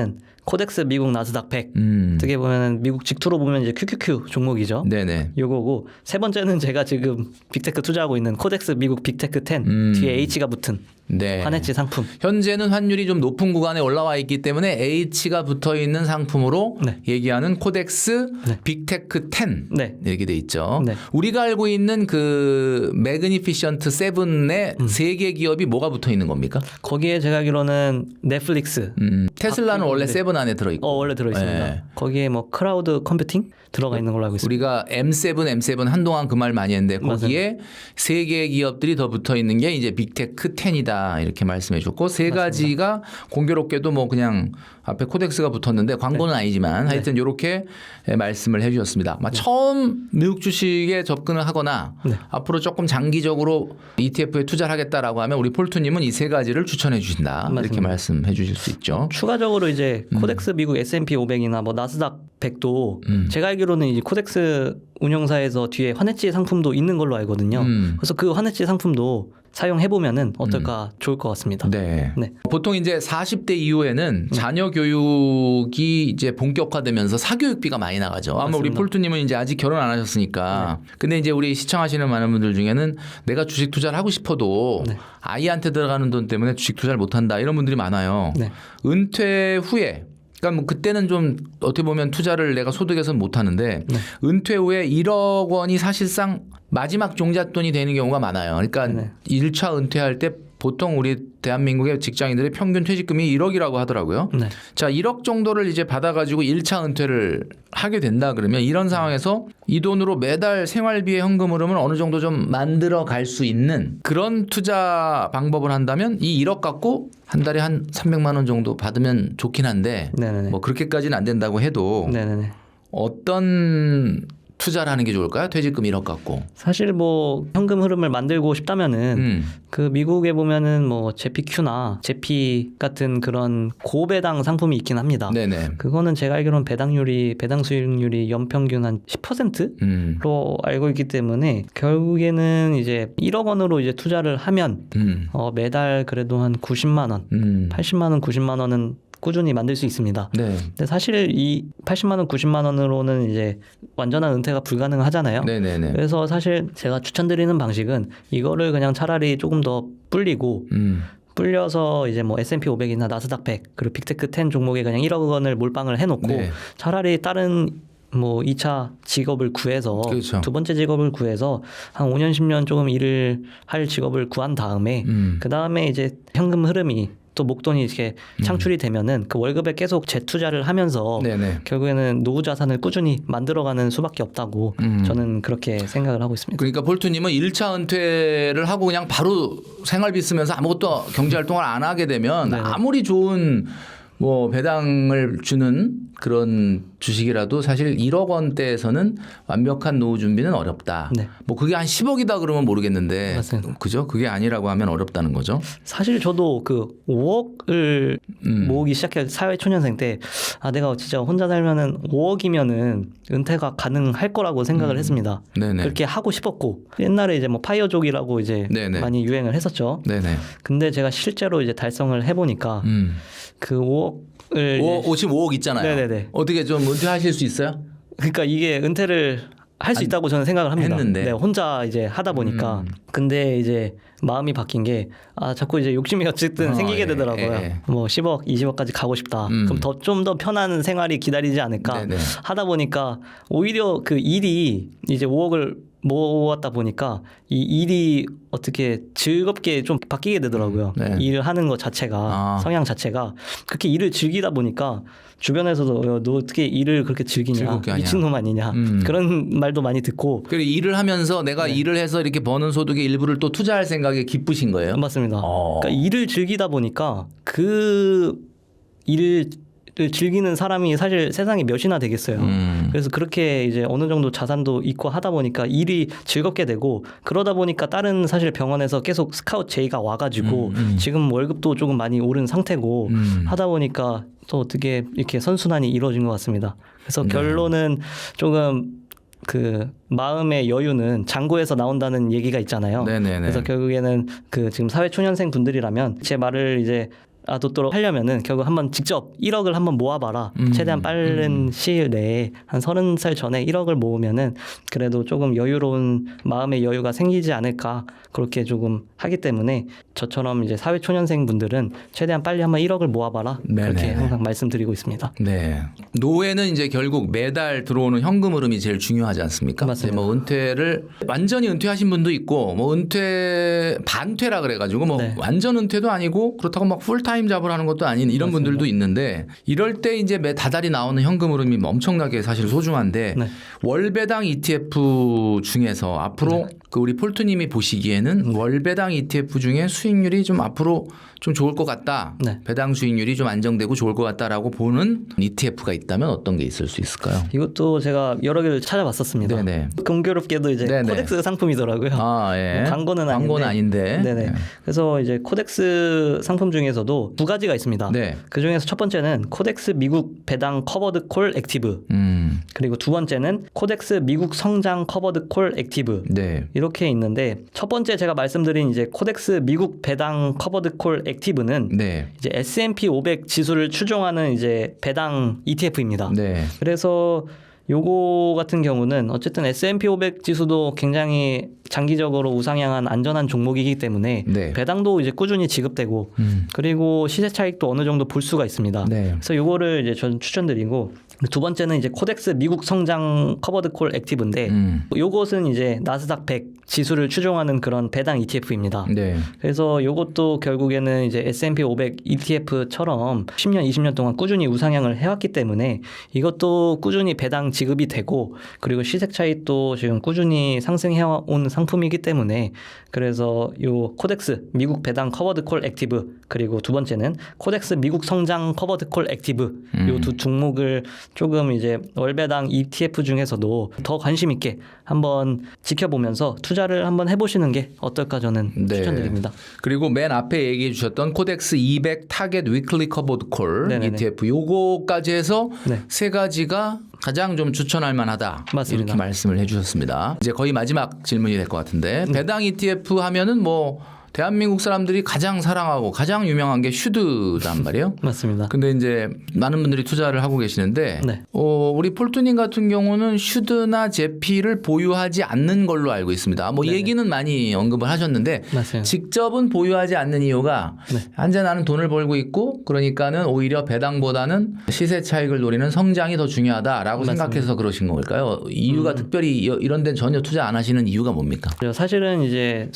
코덱스 미국 나스닥 100. 어떻게 보면 미국 직투로 보면 이제 QQQ 종목이죠. 네네. 요거고 세 번째는 제가 지금 빅테크 투자하고 있는 코덱스 미국 빅테크 10 뒤에 H가 붙은 네. 환해지 상품. 현재는 환율이 좀 높은 구간에 올라와 있기 때문에 H가 붙어 있는 상품으로 네. 얘기하는 코덱스 네. 빅테크 10 네. 이렇게 돼 있죠. 네. 우리가 알고 있는 그 매그니피션트 7의 세 개 기업이 뭐가 붙어 있는 겁니까? 거기에 제가 알기로는 넷플릭스. 테슬라는 원래 7 안에 들어 있고. 원래 들어 있습니다. 네. 거기에 뭐 크라우드 컴퓨팅 들어가 있는 걸로 알고 있습니다. 우리가 M7 한동안 그 말 많이 했는데 거기에 세 개의 기업들이 더 붙어 있는 게 이제 빅테크 10이다 이렇게 말씀해 줬고 세 가지가 공교롭게도 뭐 그냥 앞에 코덱스가 붙었는데 광고는 아니지만 하여튼 이렇게 말씀을 해 주셨습니다. 처음 미국 주식에 접근을 하거나 앞으로 조금 장기적으로 ETF에 투자를 하겠다라고 하면 우리 폴투님은 이 세 가지를 추천해 주신다. 이렇게 말씀해 주실 수 있죠. 추가적으로 이제 코덱스 미국 S&P 500이나 뭐 나스닥 100도 제가 알기로는 이 코덱스 운영사에서 뒤에 환해지 상품도 있는 걸로 알거든요. 그래서 그 환해지 상품도 사용해 보면은 어떨까 좋을 것 같습니다. 네. 네. 보통 이제 40대 이후에는 자녀 교육이 이제 본격화되면서 사교육비가 많이 나가죠. 아마 우리 맞습니다. 폴투님은 이제 아직 결혼 안 하셨으니까. 근데 이제 우리 시청하시는 많은 분들 중에는 내가 주식 투자를 하고 싶어도 아이한테 들어가는 돈 때문에 주식 투자를 못 한다 이런 분들이 많아요. 네. 은퇴 후에 그러니까 뭐 그때는 좀 어떻게 보면 투자를 내가 소득에서는 못 하는데 은퇴 후에 1억 원이 사실상 마지막 종잣돈이 되는 경우가 많아요. 그러니까 1차 은퇴할 때 보통 우리 대한민국의 직장인들의 평균 퇴직금이 1억이라고 하더라고요. 네. 자, 1억 정도를 이제 받아가지고 1차 은퇴를 하게 된다 그러면 이런 상황에서 이 돈으로 매달 생활비의 현금 흐름을 어느 정도 좀 만들어 갈 수 있는 그런 투자 방법을 한다면 이 1억 갖고 한 달에 한 300만 원 정도 받으면 좋긴 한데 네네네. 뭐 그렇게까지는 안 된다고 해도 네네네. 어떤 투자를 하는 게 좋을까요? 퇴직금 1억 갖고. 사실 뭐 현금 흐름을 만들고 싶다면은 그 미국에 보면은 뭐 제피큐나 제피 같은 그런 고배당 상품이 있긴 합니다. 네네. 그거는 제가 알기로는 배당 수익률이 연평균 한 10%로 알고 있기 때문에 결국에는 이제 1억 원으로 이제 투자를 하면 매달 그래도 한 90만 원, 80만 원, 90만 원은 꾸준히 만들 수 있습니다. 네. 근데 사실 이 80만 원, 90만 원으로는 이제 완전한 은퇴가 불가능하잖아요. 네네네. 그래서 사실 제가 추천드리는 방식은 이거를 그냥 차라리 조금 더 불리고 불려서 이제 뭐 S&P 500이나 나스닥 100 그리고 빅테크 10 종목에 그냥 1억 원을 몰빵을 해놓고 네. 차라리 다른 뭐 2차 직업을 구해서 그렇죠. 두 번째 직업을 구해서 한 5년 10년 조금 일을 할 직업을 구한 다음에 그 다음에 이제 현금 흐름이 또 목돈이 이렇게 창출이 되면은 그 월급에 계속 재투자를 하면서 네네. 결국에는 노후 자산을 꾸준히 만들어가는 수밖에 없다고 저는 그렇게 생각을 하고 있습니다. 그러니까 볼트님은 1차 은퇴를 하고 그냥 바로 생활비 쓰면서 아무것도 경제 활동을 안 하게 되면 네네. 아무리 좋은 뭐 배당을 주는 그런 주식이라도 사실 1억 원대에서는 완벽한 노후 준비는 어렵다. 네. 뭐 그게 한 10억이다 그러면 모르겠는데 맞습니다. 그죠? 그게 아니라고 하면 어렵다는 거죠. 사실 저도 그 5억을 모으기 시작할 사회초년생 때 내가 진짜 혼자 살면은 5억이면은 은퇴가 가능할 거라고 생각을 했습니다. 네네. 그렇게 하고 싶었고 옛날에 이제 뭐 파이어족이라고 이제 네네. 많이 유행을 했었죠. 네네. 근데 제가 실제로 이제 달성을 해보니까 그 5억을 지금 5억 있잖아요. 네네네. 어떻게 좀 은퇴하실 수 있어요? 그러니까 이게 은퇴를 할 수 있다고 저는 생각을 합니다. 했는데. 네, 혼자 이제 하다 보니까. 근데 이제 마음이 바뀐 게 자꾸 이제 욕심이 어쨌든 생기게 예, 되더라고요. 예. 뭐 10억, 20억까지 가고 싶다. 그럼 좀 더 편한 생활이 기다리지 않을까 네네. 하다 보니까 오히려 그 일이 이제 5억을 모았다 보니까 이 일이 어떻게 즐겁게 좀 바뀌게 되더라고요. 네. 일을 하는 것 자체가 성향 자체가 그렇게 일을 즐기다 보니까 주변에서도 너 어떻게 일을 그렇게 즐기냐 즐겁게 하냐. 미친놈 아니냐 그런 말도 많이 듣고 그리고 일을 하면서 내가 일을 해서 이렇게 버는 소득의 일부를 또 투자할 생각에 기쁘신 거예요? 맞습니다. 그러니까 일을 즐기다 보니까 그 일을 즐기는 사람이 사실 세상에 몇이나 되겠어요. 그래서 그렇게 이제 어느 정도 자산도 있고 하다 보니까 일이 즐겁게 되고 그러다 보니까 다른 사실 병원에서 계속 스카우트 제의가 와가지고 지금 월급도 조금 많이 오른 상태고 하다 보니까 또 어떻게 이렇게 선순환이 이루어진 것 같습니다. 그래서 결론은 조금 그 마음의 여유는 잔고에서 나온다는 얘기가 있잖아요. 네네네. 그래서 결국에는 그 지금 사회 초년생 분들이라면 제 말을 이제 듣도록 하려면은 결국 한번 직접 1억을 한번 모아봐라. 최대한 빠른 시일 내에 한 30살 전에 1억을 모으면은 그래도 조금 여유로운 마음의 여유가 생기지 않을까 그렇게 조금 하기 때문에 저처럼 이제 사회 초년생 분들은 최대한 빨리 한번 1억을 모아봐라. 네네. 그렇게 항상 말씀드리고 있습니다. 네. 노후에는 이제 결국 매달 들어오는 현금 흐름이 제일 중요하지 않습니까? 맞습니다. 뭐 은퇴를 완전히 은퇴하신 분도 있고 뭐 은퇴 반퇴라 그래가지고 뭐 네. 완전 은퇴도 아니고 그렇다고 막 풀타임 잡을 하는 것도 아닌 이런 맞습니다. 분들도 있는데 이럴 때 이제 매 다달이 나오는 현금 흐름이 엄청나게 사실 소중한데 네. 월배당 ETF 중에서 앞으로 그 우리 폴트님이 보시기에는 월배당 ETF 중에 수익률이 좀 앞으로 좀 좋을 것 같다. 네. 배당 수익률이 좀 안정되고 좋을 것 같다라고 보는 ETF가 있다면 어떤 게 있을 수 있을까요? 이것도 제가 여러 개를 찾아봤었습니다. 네네. 공교롭게도 이제 네네. 코덱스 상품이더라고요. 예. 광고는 아닌데. 네네. 네. 그래서 이제 코덱스 상품 중에서도 두 가지가 있습니다. 네. 그 중에서 첫 번째는 코덱스 미국 배당 커버드 콜 액티브. 그리고 두 번째는 코덱스 미국 성장 커버드 콜 액티브. 네. 이렇게 있는데 첫 번째 제가 말씀드린 이제 코덱스 미국 배당 커버드 콜 액티브는 네. 이제 S&P 500 지수를 추종하는 이제 배당 ETF입니다. 네. 그래서 요거 같은 경우는 어쨌든 S&P 500 지수도 굉장히 장기적으로 우상향한 안전한 종목이기 때문에 네. 배당도 이제 꾸준히 지급되고 그리고 시세 차익도 어느 정도 볼 수가 있습니다. 네. 그래서 요거를 이제 저는 추천드리고 두 번째는 이제 코덱스 미국 성장 커버드 콜 액티브인데 요것은 이제 나스닥 100 지수를 추종하는 그런 배당 ETF입니다. 네. 그래서 요것도 결국에는 이제 S&P 500 ETF처럼 10년, 20년 동안 꾸준히 우상향을 해왔기 때문에 이것도 꾸준히 배당 지급이 되고 그리고 시세 차익도 지금 꾸준히 상승해온 상품이기 때문에 그래서 요 코덱스 미국 배당 커버드 콜 액티브 그리고 두 번째는 코덱스 미국 성장 커버드 콜 액티브 요 두 종목을 조금 이제 월배당 ETF 중에서도 더 관심 있게 한번 지켜보면서 투자를 한번 해보시는 게 어떨까 저는 네. 추천드립니다. 그리고 맨 앞에 얘기해 주셨던 코덱스 200 타겟 위클리 커버드 콜 네네네. ETF 요거까지 해서 네. 세 가지가 가장 좀 추천할 만하다. 맞습니다. 이렇게 말씀을 해 주셨습니다. 이제 거의 마지막 질문이 될 것 같은데 배당 ETF 하면은 뭐 대한민국 사람들이 가장 사랑하고 가장 유명한 게 슈드단 말이에요. 맞습니다. 근데 이제 많은 분들이 투자를 하고 계시는데 네. 우리 폴트님 같은 경우는 슈드나 제피를 보유하지 않는 걸로 알고 있습니다. 뭐 네네. 얘기는 많이 언급을 하셨는데 맞아요. 직접은 보유하지 않는 이유가 네. 현재 나는 돈을 벌고 있고 그러니까는 오히려 배당보다는 시세 차익을 노리는 성장이 더 중요하다라고 맞습니다. 생각해서 그러신 걸까요? 이유가 특별히 이런 데는 전혀 투자 안 하시는 이유가 뭡니까? 사실은 이제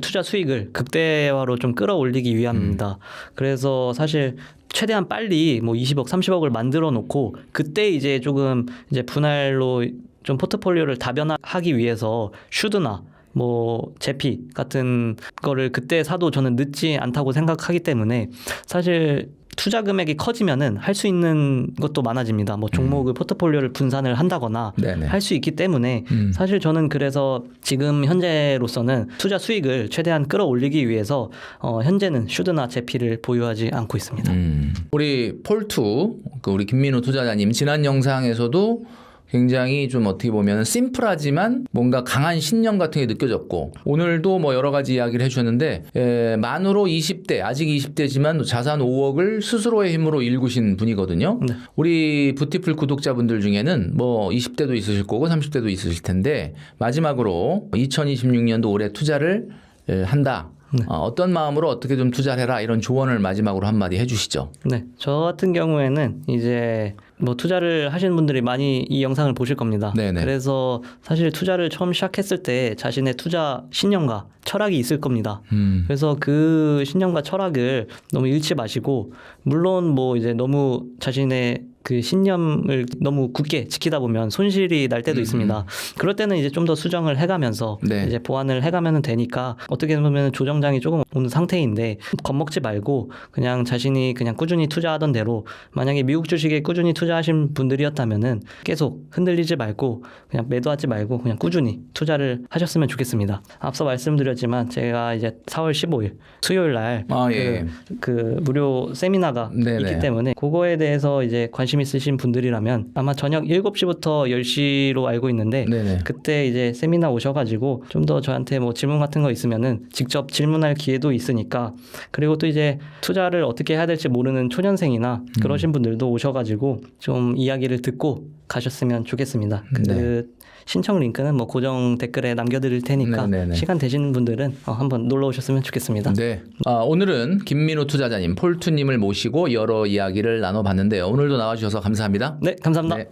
투자 수익을 수익을 극대화로 좀 끌어올리기 위함입니다. 그래서 사실 최대한 빨리 뭐 20억, 30억을 만들어 놓고 그때 이제 조금 이제 분할로 좀 포트폴리오를 다변화하기 위해서 슈드나 뭐 제피 같은 거를 그때 사도 저는 늦지 않다고 생각하기 때문에 사실 투자 금액이 커지면은 할 수 있는 것도 많아집니다. 뭐 종목을 포트폴리오를 분산을 한다거나 네네. 할 수 있기 때문에 사실 저는 그래서 지금 현재로서는 투자 수익을 최대한 끌어올리기 위해서 현재는 슈드나 제피를 보유하지 않고 있습니다. 우리 폴투 우리 김민우 투자자님 지난 영상에서도 굉장히 좀 어떻게 보면 심플하지만 뭔가 강한 신념 같은 게 느껴졌고 오늘도 뭐 여러 가지 이야기를 해주셨는데 만으로 20대 아직 20대지만 자산 5억을 스스로의 힘으로 일구신 분이거든요. 네. 우리 부티풀 구독자분들 중에는 뭐 20대도 있으실 거고 30대도 있으실 텐데 마지막으로 2026년도 올해 투자를 한다. 어떤 마음으로 어떻게 좀 투자를 해라 이런 조언을 마지막으로 한마디 해주시죠. 네, 저 같은 경우에는 이제 뭐 투자를 하시는 분들이 많이 이 영상을 보실 겁니다. 네네. 그래서 사실 투자를 처음 시작했을 때 자신의 투자 신념과 철학이 있을 겁니다. 그래서 그 신념과 철학을 너무 잃지 마시고 물론 뭐 이제 너무 자신의 그 신념을 너무 굳게 지키다 보면 손실이 날 때도 있습니다. 그럴 때는 이제 좀 더 수정을 해가면서 네. 이제 보완을 해가면 되니까 어떻게 보면 조정장이 조금 오는 상태인데 겁먹지 말고 그냥 자신이 그냥 꾸준히 투자하던 대로 만약에 미국 주식에 꾸준히 투자하신 분들이었다면은 계속 흔들리지 말고 그냥 매도하지 말고 그냥 꾸준히 투자를 하셨으면 좋겠습니다. 앞서 말씀드렸지만 제가 이제 4월 15일 수요일 날 그 무료 세미나가 네네. 있기 때문에 그거에 대해서 이제 관심 있으신 분들이라면 아마 저녁 7시부터 10시로 알고 있는데 네네. 그때 이제 세미나 오셔가지고 좀 더 저한테 뭐 질문 같은 거 있으면은 직접 질문할 기회도 있으니까 그리고 또 이제 투자를 어떻게 해야 될지 모르는 초년생이나 그러신 분들도 오셔가지고 좀 이야기를 듣고 가셨으면 좋겠습니다. 그 신청 링크는 뭐 고정 댓글에 남겨드릴 테니까 네네네. 시간 되시는 분들은 한번 놀러 오셨으면 좋겠습니다. 네. 오늘은 김민우 투자자님, 폴투님을 모시고 여러 이야기를 나눠봤는데요. 오늘도 나와주셔서 감사합니다. 네, 감사합니다. 네.